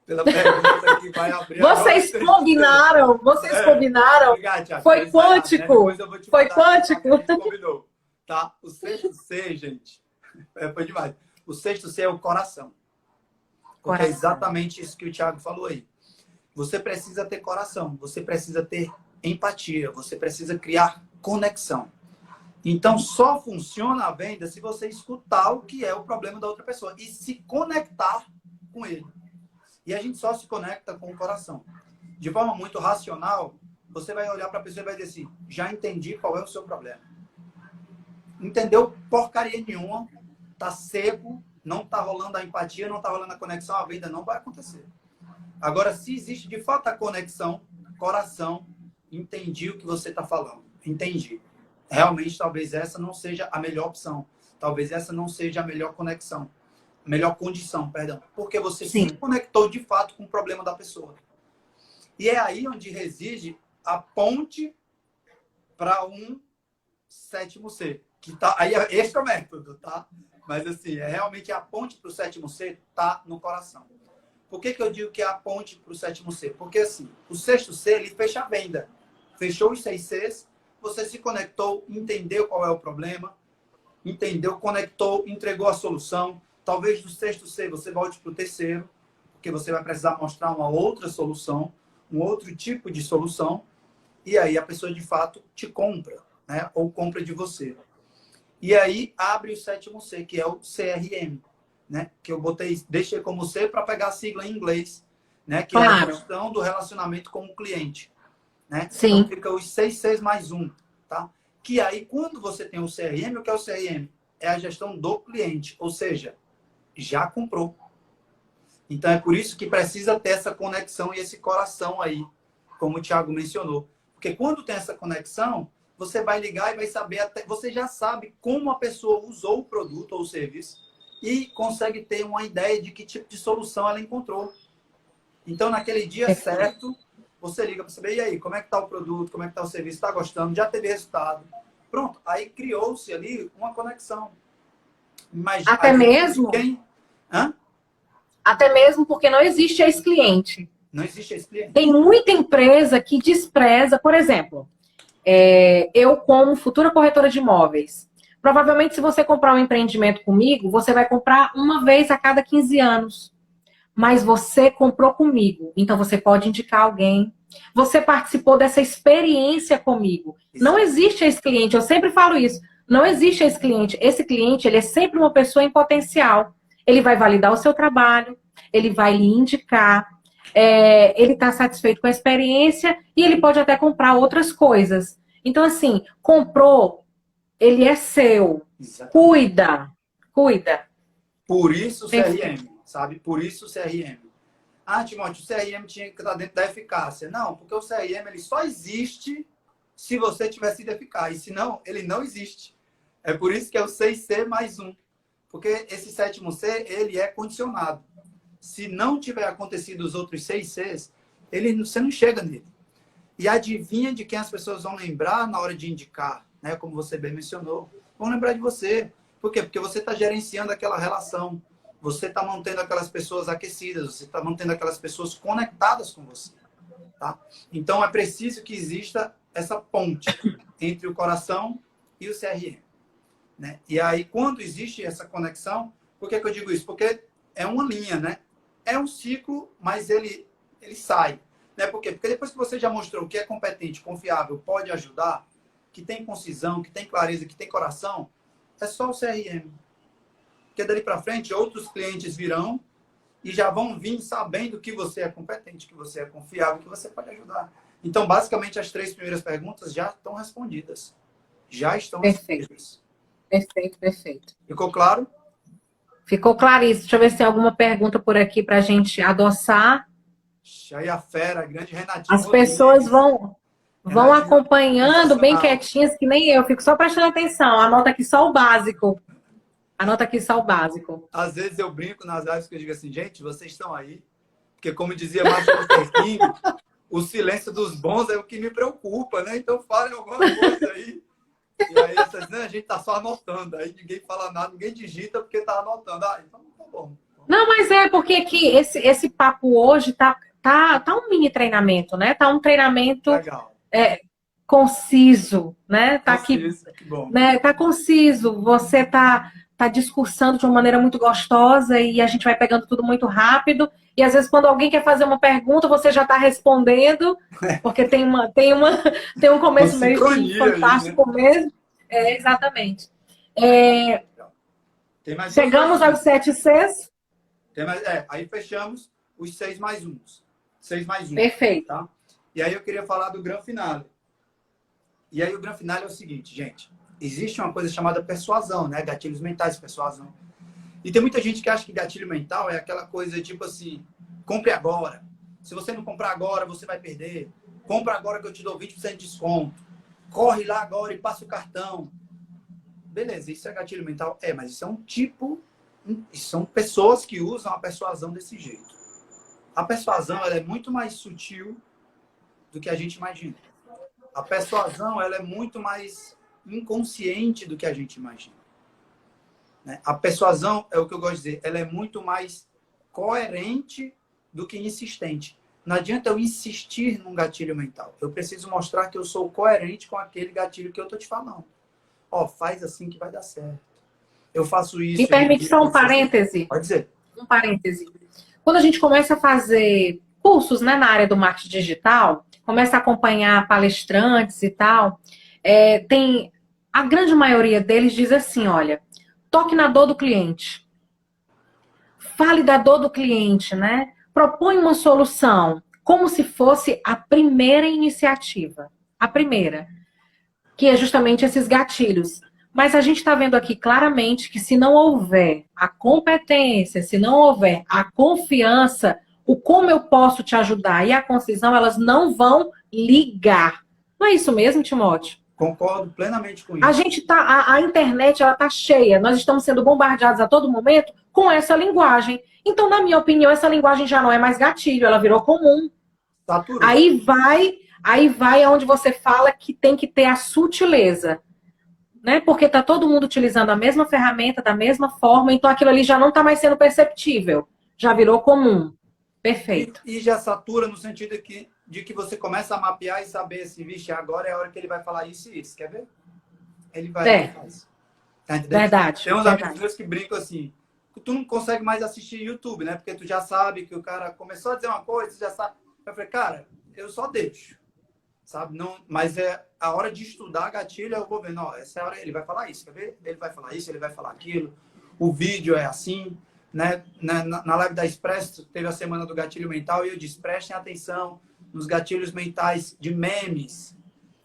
pela pergunta que vai abrir. Vocês combinaram, Obrigado, Thiago. Foi quântico. Né? Foi quântico. A gente combinou. Tá? O sexto C, gente, foi demais. O sexto C é o coração. Porque é exatamente isso que o Thiago falou aí. Você precisa ter coração, você precisa ter empatia, você precisa criar conexão. Então, só funciona a venda se você escutar o que é o problema da outra pessoa e se conectar com ele. E a gente só se conecta com o coração. De forma muito racional, você vai olhar para a pessoa e vai dizer assim, já entendi qual é o seu problema. Entendeu porcaria nenhuma, tá seco, não tá rolando a empatia, não tá rolando a conexão, a venda não vai acontecer. Agora, se existe de fato a conexão, coração, entendi o que você está falando, entendi. Realmente, talvez essa não seja a melhor opção. Talvez essa não seja a melhor conexão. Melhor condição, perdão. Porque você se conectou de fato com o problema da pessoa. E é aí onde reside a ponte para um sétimo C. Que tá, aí, esse é o método, tá? Mas assim, realmente a ponte para o sétimo C está no coração. Por que eu digo que é a ponte para o sétimo C? Porque assim, o sexto C, ele fecha a venda. Fechou os 6 Cs, você se conectou, entendeu qual é o problema, entendeu, conectou, entregou a solução. Talvez do sexto C você volte para o terceiro, porque você vai precisar mostrar uma outra solução, um outro tipo de solução, e aí a pessoa de fato te compra, né? Ou compra de você. E aí abre o sétimo C, que é o CRM, né? Que eu deixei como C para pegar a sigla em inglês, né? Que é a Claro. gestão do relacionamento com o cliente, né? Sim. Então fica os 6Cs mais um, tá? Que aí, quando você tem o CRM, o que é o CRM? É a gestão do cliente, ou seja, já comprou. Então é por isso que precisa ter essa conexão e esse coração aí, como o Thiago mencionou. Porque quando tem essa conexão, você vai ligar e vai saber, até, você já sabe como a pessoa usou o produto ou o serviço e consegue ter uma ideia de que tipo de solução ela encontrou. Então, naquele dia certo, você liga para saber, e aí, como é que está o produto, como é que está o serviço, está gostando, já teve resultado. Pronto, aí criou-se ali uma conexão. Imagina, Até mesmo, quem... Hã? até mesmo porque não existe ex-cliente. Não existe esse cliente. Tem muita empresa que despreza, por exemplo, eu como futura corretora de imóveis. Provavelmente, se você comprar um empreendimento comigo, você vai comprar uma vez a cada 15 anos. Mas você comprou comigo, então você pode indicar alguém. Você participou dessa experiência comigo. Não existe esse cliente, eu sempre falo isso. Não existe esse cliente. Esse cliente, ele é sempre uma pessoa em potencial. Ele vai validar o seu trabalho, ele vai lhe indicar, ele está satisfeito com a experiência e ele pode até comprar outras coisas. Então, assim, comprou, ele é seu. Exatamente. Cuida. Por isso o CRM, sabe? Por isso o CRM. Ah, Timóteo, o CRM tinha que estar dentro da eficácia. Não, porque o CRM ele só existe se você tiver sido eficaz. Senão, ele não existe. É por isso que é o 6C mais um. Porque esse 7º C, ele é condicionado. Se não tiver acontecido os outros 6Cs, você não chega nele. E adivinha de quem as pessoas vão lembrar na hora de indicar, né? Como você bem mencionou. Vão lembrar de você. Por quê? Porque você está gerenciando aquela relação. Você está mantendo aquelas pessoas aquecidas. Você está mantendo aquelas pessoas conectadas com você. Tá? Então, é preciso que exista essa ponte entre o coração e o CRM. Né? E aí, quando existe essa conexão, por que eu digo isso? Porque é uma linha, né? É um ciclo, mas ele sai. Né? Por quê? Porque depois que você já mostrou que é competente, confiável, pode ajudar, que tem concisão, que tem clareza, que tem coração, é só o CRM. Porque dali para frente, outros clientes virão e já vão vir sabendo que você é competente, que você é confiável, que você pode ajudar. Então, basicamente, as 3 primeiras perguntas já estão respondidas. Já estão respondidas. Perfeito. Ficou claro? Ficou claríssimo. Deixa eu ver se tem alguma pergunta por aqui para a gente adoçar. Aí a fera, a grande Renatinha. As pessoas vão acompanhando bem quietinhas, que nem eu. Fico só prestando atenção. Anota aqui só o básico. Às vezes eu brinco nas lives que eu digo assim, gente, vocês estão aí. Porque como dizia Martin Luther King, o silêncio dos bons é o que me preocupa, né? Então falem alguma coisa aí. E aí vocês, né, a gente tá só anotando. Aí ninguém fala nada, ninguém digita porque tá anotando. Ah, então tá bom. Não, mas é porque aqui esse papo hoje tá um mini treinamento, né? Tá um treinamento conciso, né? Tá conciso, aqui, que bom. Né? Tá conciso. Você tá discursando de uma maneira muito gostosa e a gente vai pegando tudo muito rápido. E às vezes quando alguém quer fazer uma pergunta, você já está respondendo, porque tem um começo meio fantástico aí, né? Mesmo. Exatamente. Chegamos aos 7 Cs. Aí fechamos os 6 mais 1. 6 mais 1. Perfeito. Tá? E aí eu queria falar do Gran Finale. E aí o Gran Finale é o seguinte, gente. Existe uma coisa chamada persuasão, né? Gatilhos mentais, persuasão. E tem muita gente que acha que gatilho mental é aquela coisa tipo assim, compre agora. Se você não comprar agora, você vai perder. Compra agora que eu te dou 20% de desconto. Corre lá agora e passa o cartão. Beleza, isso é gatilho mental? Mas isso é um tipo... São pessoas que usam a persuasão desse jeito. A persuasão ela é muito mais sutil do que a gente imagina. A persuasão ela é muito mais inconsciente do que a gente imagina. A persuasão, é o que eu gosto de dizer, ela é muito mais coerente do que insistente. Não adianta eu insistir num gatilho mental. Eu preciso mostrar que eu sou coerente com aquele gatilho que eu estou te falando. Faz assim que vai dar certo. Eu faço isso. Me permite só um parêntese? Pode dizer. Um parêntese. Quando a gente começa a fazer cursos, né, na área do marketing digital, começa a acompanhar palestrantes e tal, a grande maioria deles diz assim, olha, toque na dor do cliente. Fale da dor do cliente, né? propõe uma solução como se fosse a primeira iniciativa. A primeira, que é justamente esses gatilhos. Mas a gente está vendo aqui claramente que se não houver a competência, se não houver a confiança, o como eu posso te ajudar e a concisão, elas não vão ligar. Não é isso mesmo, Timóteo? Concordo plenamente com A isso. gente tá, a internet ela tá cheia, nós estamos sendo bombardeados a todo momento com essa linguagem. Então, na minha opinião, essa linguagem já não é mais gatilho, ela virou comum. Saturou. Aí vai onde você fala que tem que ter a sutileza, né? Porque tá todo mundo utilizando a mesma ferramenta da mesma forma, então aquilo ali já não tá mais sendo perceptível, já virou comum. Perfeito. E já satura no sentido de que você começa a mapear e saber se, vixe, agora é a hora que ele vai falar isso e isso. Quer ver? Ele vai. Tá entendendo? Verdade. Tem uns verdade. amigos meus que brincam assim. Tu não consegue mais assistir YouTube, né? Porque tu já sabe que o cara começou a dizer uma coisa, tu já sabe. Eu falei, cara, eu só deixo. Sabe? Não, mas é a hora de estudar gatilho, eu vou vendo, ó, essa é a hora, ele vai falar isso, quer ver? Ele vai falar isso, ele vai falar aquilo. O vídeo é assim, né? Na live da Expresso, teve a semana do gatilho mental e eu disse, prestem atenção nos gatilhos mentais de memes.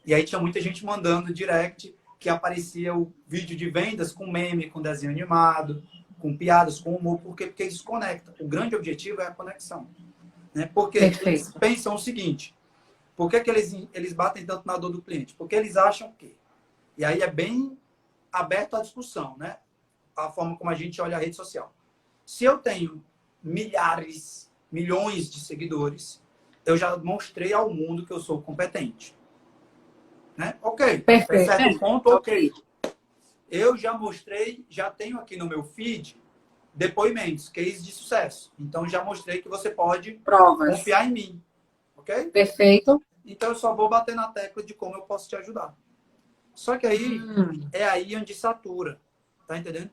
E aí tinha muita gente mandando direct que aparecia o vídeo de vendas com meme, com desenho animado, com piadas, com humor, porque isso conecta. O grande objetivo é a conexão. Né? Porque eles pensam o seguinte, por que eles batem tanto na dor do cliente? Porque eles acham que... E aí é bem aberto à discussão, né? A forma como a gente olha a rede social. Se eu tenho milhares, milhões de seguidores, eu já mostrei ao mundo que eu sou competente. Né? Ok. Perfeito. Certo ponto, ok. Eu já mostrei, já tenho aqui no meu feed depoimentos, cases de sucesso. Então, já mostrei que você pode confiar em mim. Ok? Perfeito. Então, eu só vou bater na tecla de como eu posso te ajudar. Só que aí, é aí onde satura. Tá entendendo?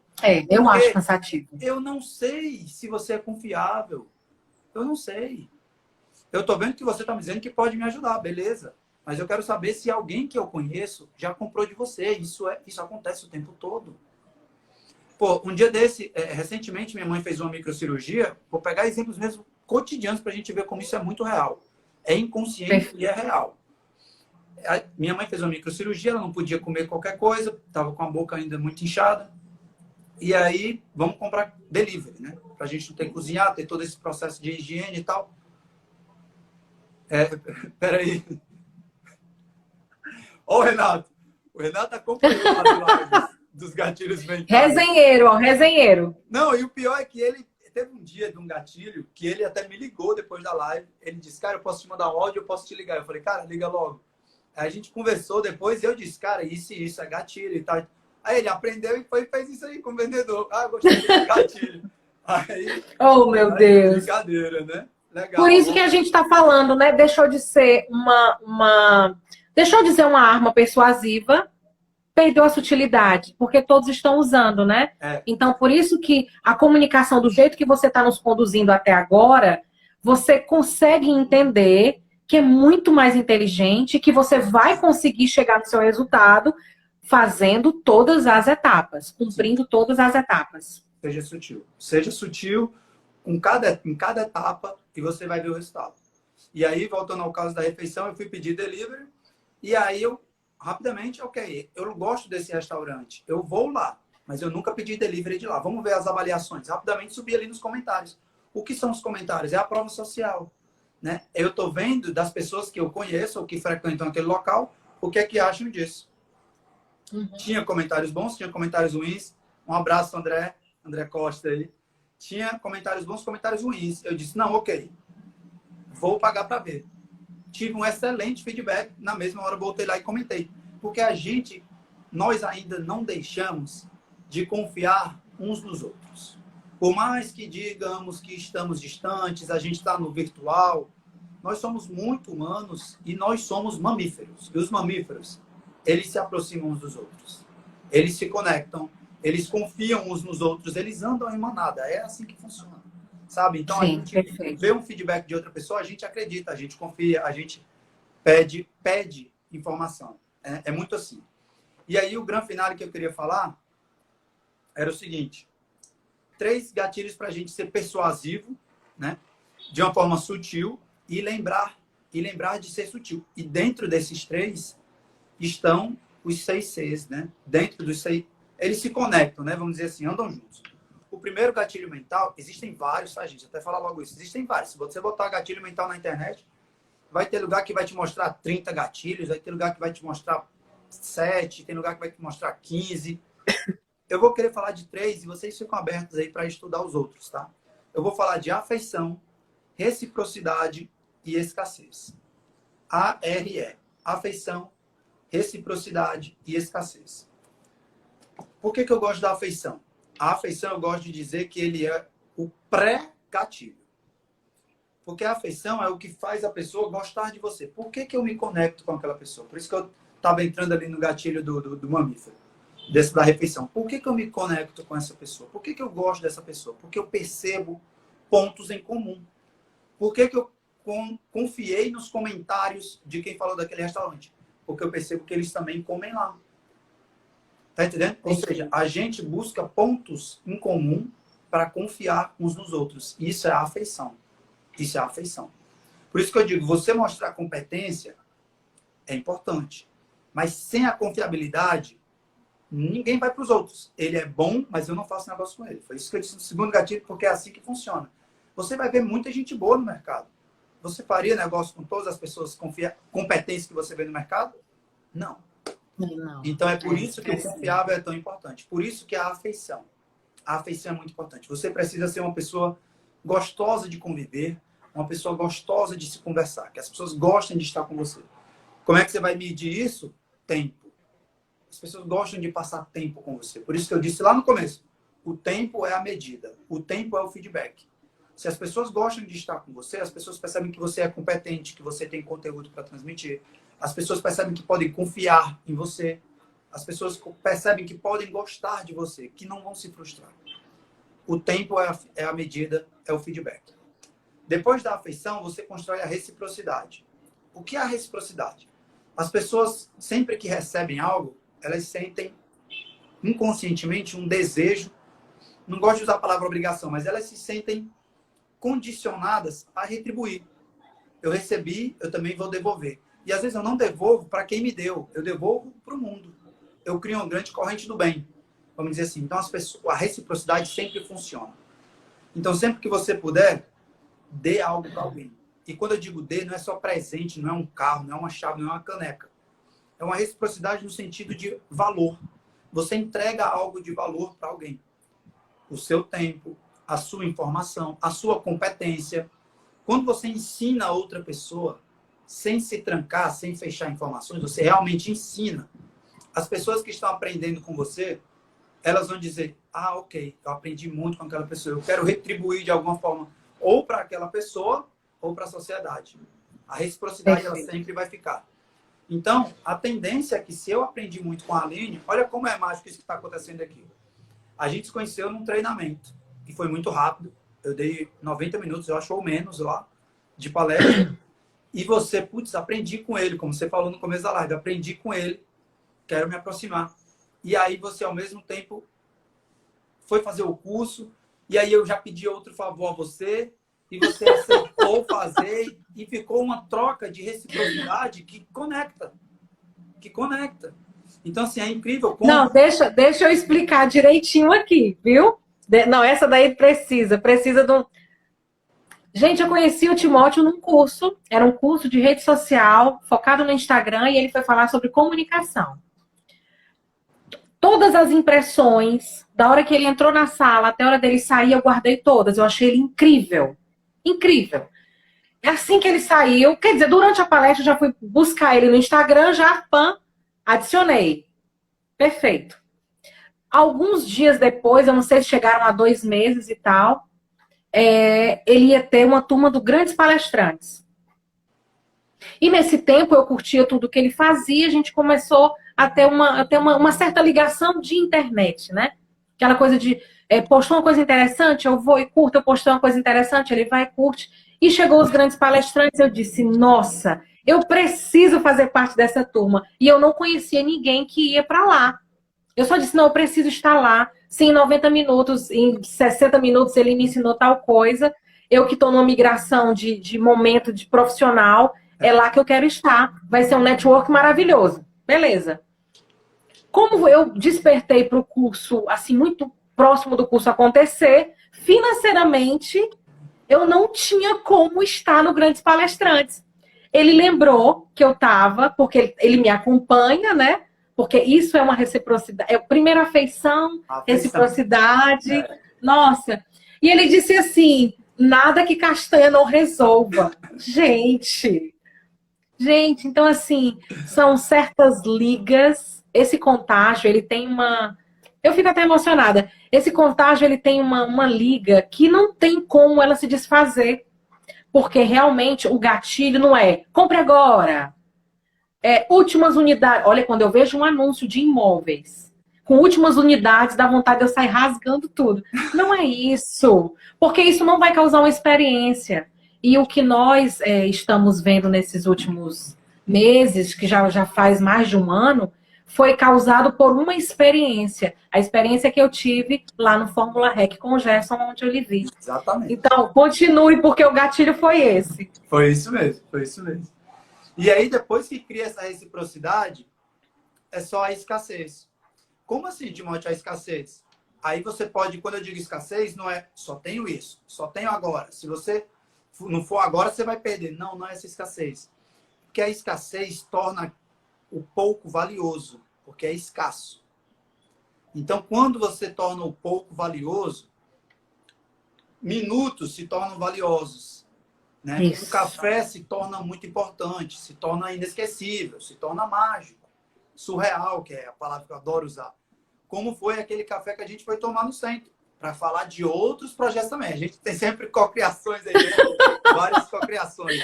Eu acho cansativo. Eu não sei se você é confiável. Eu não sei. Eu tô vendo que você tá me dizendo que pode me ajudar, beleza. Mas eu quero saber se alguém que eu conheço já comprou de você. Isso acontece o tempo todo. Pô, um dia desse, recentemente, minha mãe fez uma microcirurgia. Vou pegar exemplos mesmo cotidianos pra gente ver como isso é muito real. É inconsciente e é real. Minha mãe fez uma microcirurgia, ela não podia comer qualquer coisa, estava com a boca ainda muito inchada. E aí, vamos comprar delivery, né? Pra gente não ter que cozinhar, ter todo esse processo de higiene e tal. Peraí. Ó o Renato. O Renato acompanhou as lives dos gatilhos mentais. Resenheiro. Não, e o pior é que ele teve um dia de um gatilho que ele até me ligou depois da live. Ele disse, cara, eu posso te mandar um áudio, eu posso te ligar. Eu falei, cara, liga logo. Aí a gente conversou depois e eu disse, cara, isso é gatilho e tal. Aí ele aprendeu e fez isso aí com o vendedor. Ah, gostei desse gatilho. Aí, meu Deus. Brincadeira, né? Legal. Por isso que a gente está falando, né? Deixou de ser deixou de ser uma arma persuasiva, perdeu a sutilidade, porque todos estão usando, né? Então, por isso que a comunicação, do jeito que você está nos conduzindo até agora, você consegue entender que é muito mais inteligente, que você vai conseguir chegar no seu resultado fazendo todas as etapas, cumprindo todas as etapas. Seja sutil. Seja sutil em cada etapa e você vai ver o resultado. E aí, voltando ao caso da refeição, eu fui pedir delivery e aí eu, rapidamente, ok, eu gosto desse restaurante, eu vou lá, mas eu nunca pedi delivery de lá. Vamos ver as avaliações. Rapidamente subi ali nos comentários. O que são os comentários? É a prova social. Né? Eu estou vendo das pessoas que eu conheço ou que frequentam aquele local, o que é que acham disso. Tinha comentários bons, tinha comentários ruins. Um abraço, André Costa aí. Tinha comentários bons, comentários ruins. Eu disse, não, ok, vou pagar para ver. Tive um excelente feedback, na mesma hora voltei lá e comentei. Porque nós ainda não deixamos de confiar uns nos outros. Por mais que digamos que estamos distantes, a gente está no virtual, nós somos muito humanos e nós somos mamíferos. E os mamíferos, eles se aproximam uns dos outros. Eles se conectam, eles confiam uns nos outros, eles andam em manada. É assim que funciona. Sabe? Então, a gente vê um feedback de outra pessoa, a gente acredita, a gente confia, a gente pede informação. É muito assim. E aí, o grande finale que eu queria falar era o seguinte. 3 gatilhos para a gente ser persuasivo, né? de uma forma sutil e lembrar de ser sutil. E dentro desses 3 estão os 6 Cs, né? Dentro dos 6, eles se conectam, né? Vamos dizer assim, andam juntos. O primeiro gatilho mental, existem vários, tá, gente? Até falar logo isso. Existem vários. Se você botar gatilho mental na internet, vai ter lugar que vai te mostrar 30 gatilhos, vai ter lugar que vai te mostrar 7, tem lugar que vai te mostrar 15. Eu vou querer falar de 3 e vocês ficam abertos aí para estudar os outros, tá? Eu vou falar de afeição, reciprocidade e escassez. ARE. Afeição, reciprocidade e escassez. Por que eu gosto da afeição? A afeição eu gosto de dizer que ele é o pré-gatilho. Porque a afeição é o que faz a pessoa gostar de você. Por que eu me conecto com aquela pessoa? Por isso que eu estava entrando ali no gatilho do mamífero, da refeição. Por que eu me conecto com essa pessoa? Por que eu gosto dessa pessoa? Porque eu percebo pontos em comum. Por que eu confiei nos comentários de quem falou daquele restaurante? Porque eu percebo que eles também comem lá. Tá entendendo? Ou seja, a gente busca pontos em comum para confiar uns nos outros. Isso é a afeição. Isso é a afeição. Por isso que eu digo, você mostrar competência é importante. Mas sem a confiabilidade, ninguém vai para os outros. Ele é bom, mas eu não faço negócio com ele. Foi isso que eu disse no segundo gatilho, porque é assim que funciona. Você vai ver muita gente boa no mercado. Você faria negócio com todas as pessoas competentes que você vê no mercado? Não. Não. Então é por isso que o confiável é tão importante. Por isso que a afeição. A afeição é muito importante. Você precisa ser uma pessoa gostosa de conviver, uma pessoa gostosa de se conversar, que as pessoas gostem de estar com você. Como é que você vai medir isso? Tempo. As pessoas gostam de passar tempo com você. Por isso que eu disse lá no começo, o tempo é a medida, o tempo é o feedback. Se as pessoas gostam de estar com você, as pessoas percebem que você é competente, que você tem conteúdo para transmitir. As pessoas percebem que podem confiar em você. As pessoas percebem que podem gostar de você, que não vão se frustrar. O tempo é a medida, é o feedback. Depois da afeição, você constrói a reciprocidade. O que é a reciprocidade? As pessoas, sempre que recebem algo, elas sentem inconscientemente um desejo, não gosto de usar a palavra obrigação, mas elas se sentem condicionadas a retribuir. Eu recebi, eu também vou devolver. E às vezes eu não devolvo para quem me deu, eu devolvo para o mundo. Eu crio uma grande corrente do bem, vamos dizer assim. Então a reciprocidade sempre funciona. Então sempre que você puder, dê algo para alguém. E quando eu digo dê, não é só presente, não é um carro, não é uma chave, não é uma caneca. É uma reciprocidade no sentido de valor. Você entrega algo de valor para alguém. O seu tempo, a sua informação, a sua competência. Quando você ensina a outra pessoa, sem se trancar, sem fechar informações, você realmente ensina. As pessoas que estão aprendendo com você, elas vão dizer, ah, ok, eu aprendi muito com aquela pessoa, eu quero retribuir de alguma forma, ou para aquela pessoa, ou para a sociedade. A reciprocidade, ela sempre vai ficar. Então, a tendência é que se eu aprendi muito com a Aline, olha como é mágico isso que está acontecendo aqui. A gente se conheceu num treinamento, que foi muito rápido. Eu dei 90 minutos, eu acho, ou menos lá, de palestra. E você, putz, aprendi com ele, como você falou no começo da live, aprendi com ele, quero me aproximar. E aí você, ao mesmo tempo, foi fazer o curso, e aí eu já pedi outro favor a você, e você aceitou fazer, e ficou uma troca de reciprocidade que conecta. Que conecta. Então, assim, é incrível como... Não, deixa eu explicar direitinho aqui, viu? Não, essa daí precisa de um... Gente, eu conheci o Timóteo num curso, era um curso de rede social, focado no Instagram, e ele foi falar sobre comunicação. Todas as impressões, da hora que ele entrou na sala até a hora dele sair, eu guardei todas. Eu achei ele incrível. Incrível. É assim que ele saiu, quer dizer, durante a palestra eu já fui buscar ele no Instagram, já adicionei. Perfeito. Alguns dias depois, eu não sei se chegaram a 2 meses e tal, ele ia ter uma turma do Grandes Palestrantes. E nesse tempo eu curtia tudo que ele fazia, a gente começou a ter uma certa ligação de internet, né? Aquela coisa de postou uma coisa interessante, eu vou e curto, eu postei uma coisa interessante, ele vai e curte. E chegou os Grandes Palestrantes, eu disse, nossa, eu preciso fazer parte dessa turma. E eu não conhecia ninguém que ia para lá. Eu só disse, não, eu preciso estar lá. Se em 90 minutos, em 60 minutos ele me ensinou tal coisa, eu que estou numa migração de momento de profissional, é lá que eu quero estar. Vai ser um network maravilhoso. Beleza. Como eu despertei para o curso, assim, muito próximo do curso acontecer, financeiramente, eu não tinha como estar no Grandes Palestrantes. Ele lembrou que eu estava, porque ele me acompanha, né? Porque isso é uma reciprocidade. É a primeira afeição, reciprocidade. Nossa. E ele disse assim, nada que castanha não resolva. Gente, então assim, são certas ligas. Esse contágio, ele tem uma... Eu fico até emocionada. Esse contágio, ele tem uma liga que não tem como ela se desfazer. Porque realmente o gatilho não é compre agora. Últimas unidades. Olha, quando eu vejo um anúncio de imóveis com últimas unidades, dá vontade de eu sair rasgando tudo. Não é isso. Porque isso não vai causar uma experiência. E o que nós estamos vendo nesses últimos meses, que já faz mais de um ano, foi causado por uma experiência. A experiência que eu tive lá no Fórmula Rec com o Gerson, onde eu lhe vi. Exatamente. Então, continue, porque o gatilho foi esse. Foi isso mesmo, foi isso mesmo. E aí, depois que cria essa reciprocidade, é só a escassez. Como assim, Timóteo, a escassez? Aí você pode, quando eu digo escassez, não é só tenho isso, só tenho agora. Se você não for agora, você vai perder. Não, não é essa escassez. Porque a escassez torna o pouco valioso, porque é escasso. Então, quando você torna o pouco valioso, minutos se tornam valiosos. Né? O café se torna muito importante, se torna inesquecível, se torna mágico, surreal, que é a palavra que eu adoro usar. Como foi aquele café que a gente foi tomar no centro, para falar de outros projetos também. A gente tem sempre cocriações aí, né? Várias cocriações.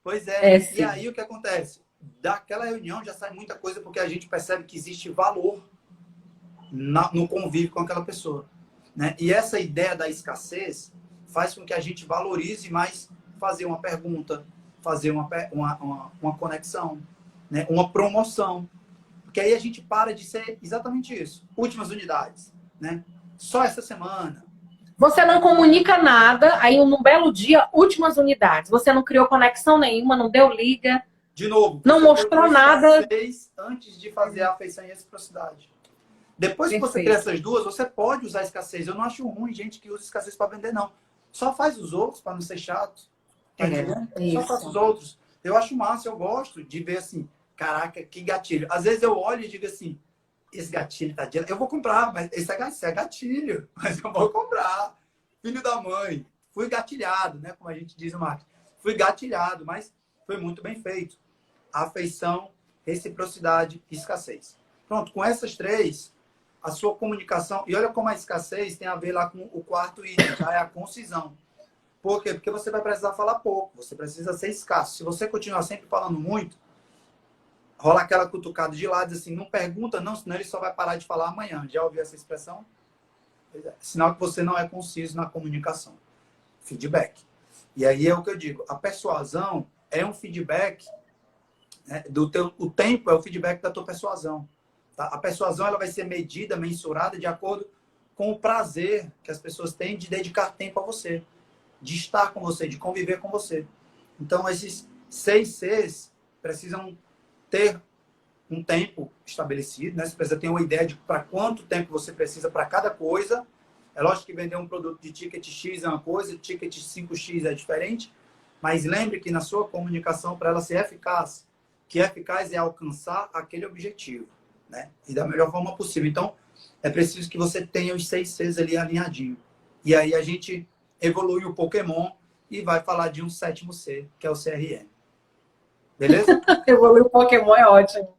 Pois é, e aí o que acontece? Daquela reunião já sai muita coisa, porque a gente percebe que existe valor no convívio com aquela pessoa. Né? E essa ideia da escassez faz com que a gente valorize mais fazer uma pergunta, fazer uma conexão, né? Uma promoção. Porque aí a gente para de ser exatamente isso. Últimas unidades. Né? Só essa semana. Você não comunica nada, aí num belo dia, últimas unidades. Você não criou conexão nenhuma, não deu liga. De novo. Não mostrou nada. Antes de fazer a afeição e reciprocidade. Depois que você cria essas duas, você pode usar escassez. Eu não acho ruim gente que usa escassez para vender, não. Só faz os outros para não ser chato. Só faz os outros. Eu acho massa, eu gosto de ver assim, caraca, que gatilho. Às vezes eu olho e digo assim, esse gatilho tá eu vou comprar, mas esse é gatilho, mas eu vou comprar. Filho da mãe, fui gatilhado, né? Como a gente diz no marketing. Fui gatilhado, mas foi muito bem feito. Afeição, reciprocidade e escassez. Pronto, com essas três, a sua comunicação... E olha como a escassez tem a ver lá com o quarto item, já é a concisão. Por quê? Porque você vai precisar falar pouco, você precisa ser escasso. Se você continuar sempre falando muito, rola aquela cutucada de lado, assim, não pergunta não, senão ele só vai parar de falar amanhã. Já ouviu essa expressão? Sinal que você não é conciso na comunicação. Feedback. E aí é o que eu digo, a persuasão é um feedback, né, o tempo é o feedback da tua persuasão. Tá? A persuasão ela vai ser medida, mensurada de acordo com o prazer que as pessoas têm de dedicar tempo a você, de estar com você, de conviver com você. Então, esses 6 Cs precisam ter um tempo estabelecido, né? Você precisa ter uma ideia de para quanto tempo você precisa para cada coisa. É lógico que vender um produto de ticket X é uma coisa, ticket 5X é diferente, mas lembre que na sua comunicação, para ela ser eficaz, que eficaz é alcançar aquele objetivo, né? E da melhor forma possível. Então, é preciso que você tenha os 6 Cs ali alinhadinho. E aí a gente evolui o Pokémon e vai falar de um 7º C, que é o CRM. Beleza? Evoluir o Pokémon é ótimo.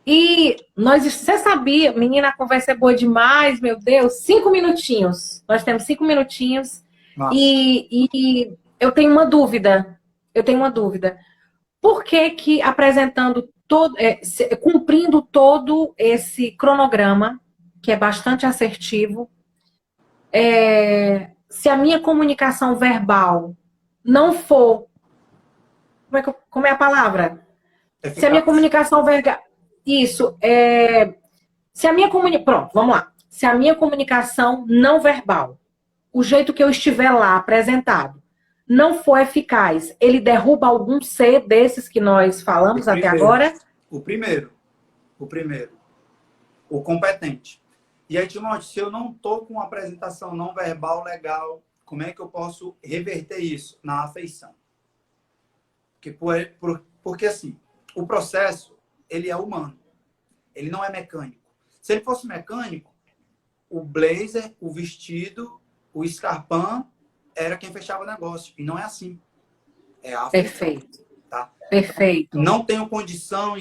E você sabia, menina, a conversa é boa demais, meu Deus, 5 minutinhos. Nós temos 5 minutinhos. E eu tenho uma dúvida. Por que apresentando todo, cumprindo todo esse cronograma, que é bastante assertivo, se a minha comunicação verbal não for... Como é a palavra? Eficaz. Se a minha comunicação verbal... Isso. Se a minha comunicação... Pronto, vamos lá. Se a minha comunicação não verbal o jeito que eu estiver lá apresentado não for eficaz, ele derruba algum C desses que nós falamos até agora? O primeiro, o competente. E aí, Timóteo, se eu não estou com uma apresentação não verbal legal, como é que eu posso reverter isso? Na afeição. Porque assim, o processo, ele é humano. Ele não é mecânico. Se ele fosse mecânico, o blazer, o vestido, o escarpão era quem fechava o negócio. E não é assim. É a afeição. Perfeito. Tá? Perfeito. Não tenho condição,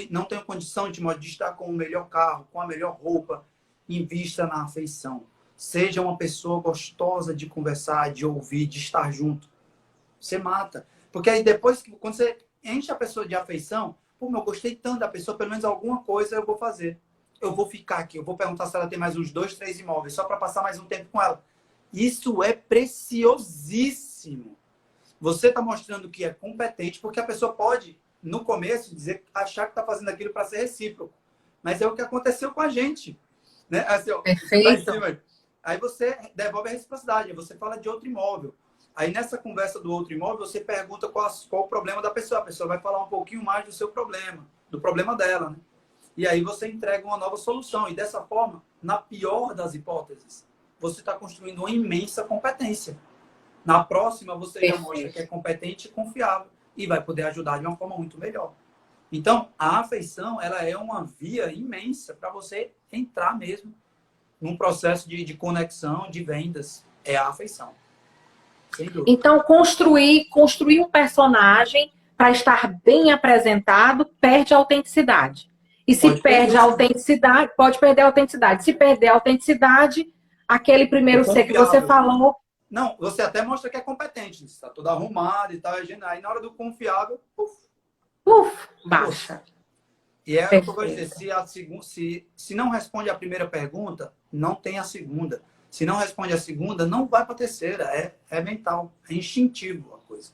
Timóteo, de estar com o melhor carro, com a melhor roupa. Invista na afeição. Seja uma pessoa gostosa de conversar, de ouvir, de estar junto. Você mata. Porque aí depois, quando você enche a pessoa de afeição, pô, eu gostei tanto da pessoa, pelo menos alguma coisa eu vou fazer. Eu vou ficar aqui, eu vou perguntar se ela tem mais uns 2, 3 imóveis, só para passar mais um tempo com ela. Isso é preciosíssimo. Você está mostrando que é competente, porque a pessoa pode, no começo, achar que está fazendo aquilo para ser recíproco. Mas é o que aconteceu com a gente. Né? Assim, ó, perfeito. Aí você devolve a reciprocidade, você fala de outro imóvel. Aí nessa conversa do outro imóvel, você pergunta qual o problema da pessoa. A pessoa vai falar um pouquinho mais do seu problema, do problema dela, né? E aí você entrega uma nova solução. E dessa forma, na pior das hipóteses, você está construindo uma imensa competência. Na próxima, você já mostra que é competente e confiável. E vai poder ajudar de uma forma muito melhor. Então, a afeição, ela é uma via imensa para você entrar mesmo num processo de conexão, de vendas. É a afeição. Sem dúvida. Então, construir um personagem para estar bem apresentado perde a autenticidade. E se perde a autenticidade, pode perder a autenticidade. Se perder a autenticidade, aquele primeiro C que você falou... Não, você até mostra que é competente. Está todo arrumado e tal. Aí na hora do confiável, baixa. E é o que eu vou dizer. Se não responde a primeira pergunta, não tem a segunda. Se não responde a segunda, não vai para a terceira. É mental, é instintivo a coisa.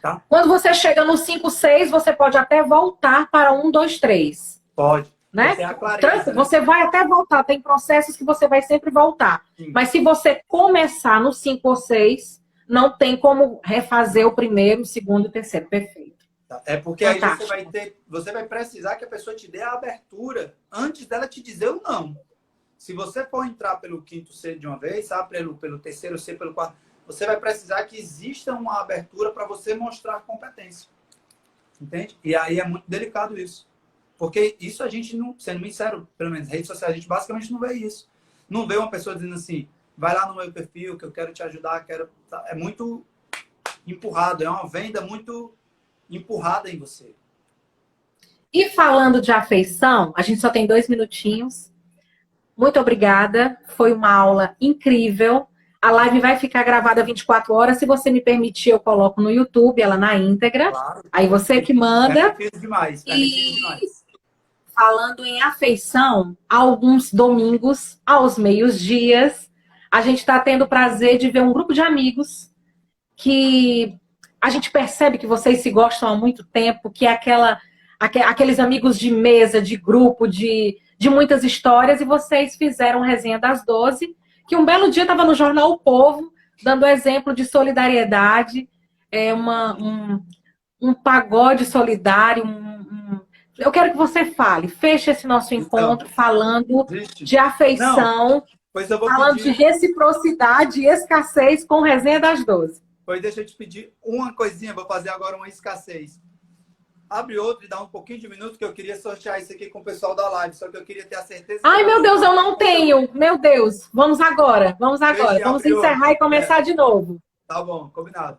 Tá? Quando você chega no 5, 6, você pode até voltar para 1, 2, 3. Pode. Né? Clareza, você vai até voltar. Tem processos que você vai sempre voltar. Sim. Mas se você começar no 5 ou 6, não tem como refazer o primeiro, o segundo e o terceiro. Perfeito. É porque fantástico. Aí você vai precisar que a pessoa te dê a abertura antes dela te dizer o não. Se você for entrar pelo 5º C de uma vez, sabe? Pelo terceiro C, pelo 4º, você vai precisar que exista uma abertura para você mostrar competência. Entende? E aí é muito delicado isso. Porque isso a gente não, sendo bem sério, pelo menos redes sociais, a gente basicamente não vê isso. Não vê uma pessoa dizendo assim, vai lá no meu perfil que eu quero te ajudar, é muito empurrado, é uma venda muito empurrada em você. E falando de afeição, a gente só tem 2 minutinhos. Muito obrigada, foi uma aula incrível. A live vai ficar gravada 24 horas. Se você me permitir, eu coloco no YouTube, ela na íntegra. Claro. Aí você que manda. Demais. Falando em afeição, alguns domingos, aos meios-dias, a gente está tendo o prazer de ver um grupo de amigos que a gente percebe que vocês se gostam há muito tempo, que é aqueles amigos de mesa, de grupo, de muitas histórias, e vocês fizeram resenha das 12, que um belo dia estava no jornal O Povo, dando exemplo de solidariedade, um pagode solidário, Eu quero que você fale, feche esse nosso encontro falando de afeição, falando de reciprocidade e escassez com resenha das 12. Pois deixa eu te pedir uma coisinha, vou fazer agora uma escassez. Abre outro e dá um pouquinho de minuto que eu queria sortear isso aqui com o pessoal da live, só que eu queria ter a certeza... Ai, meu Deus, eu não tenho! Meu Deus! Vamos agora, vamos encerrar e começar de novo. Tá bom, combinado.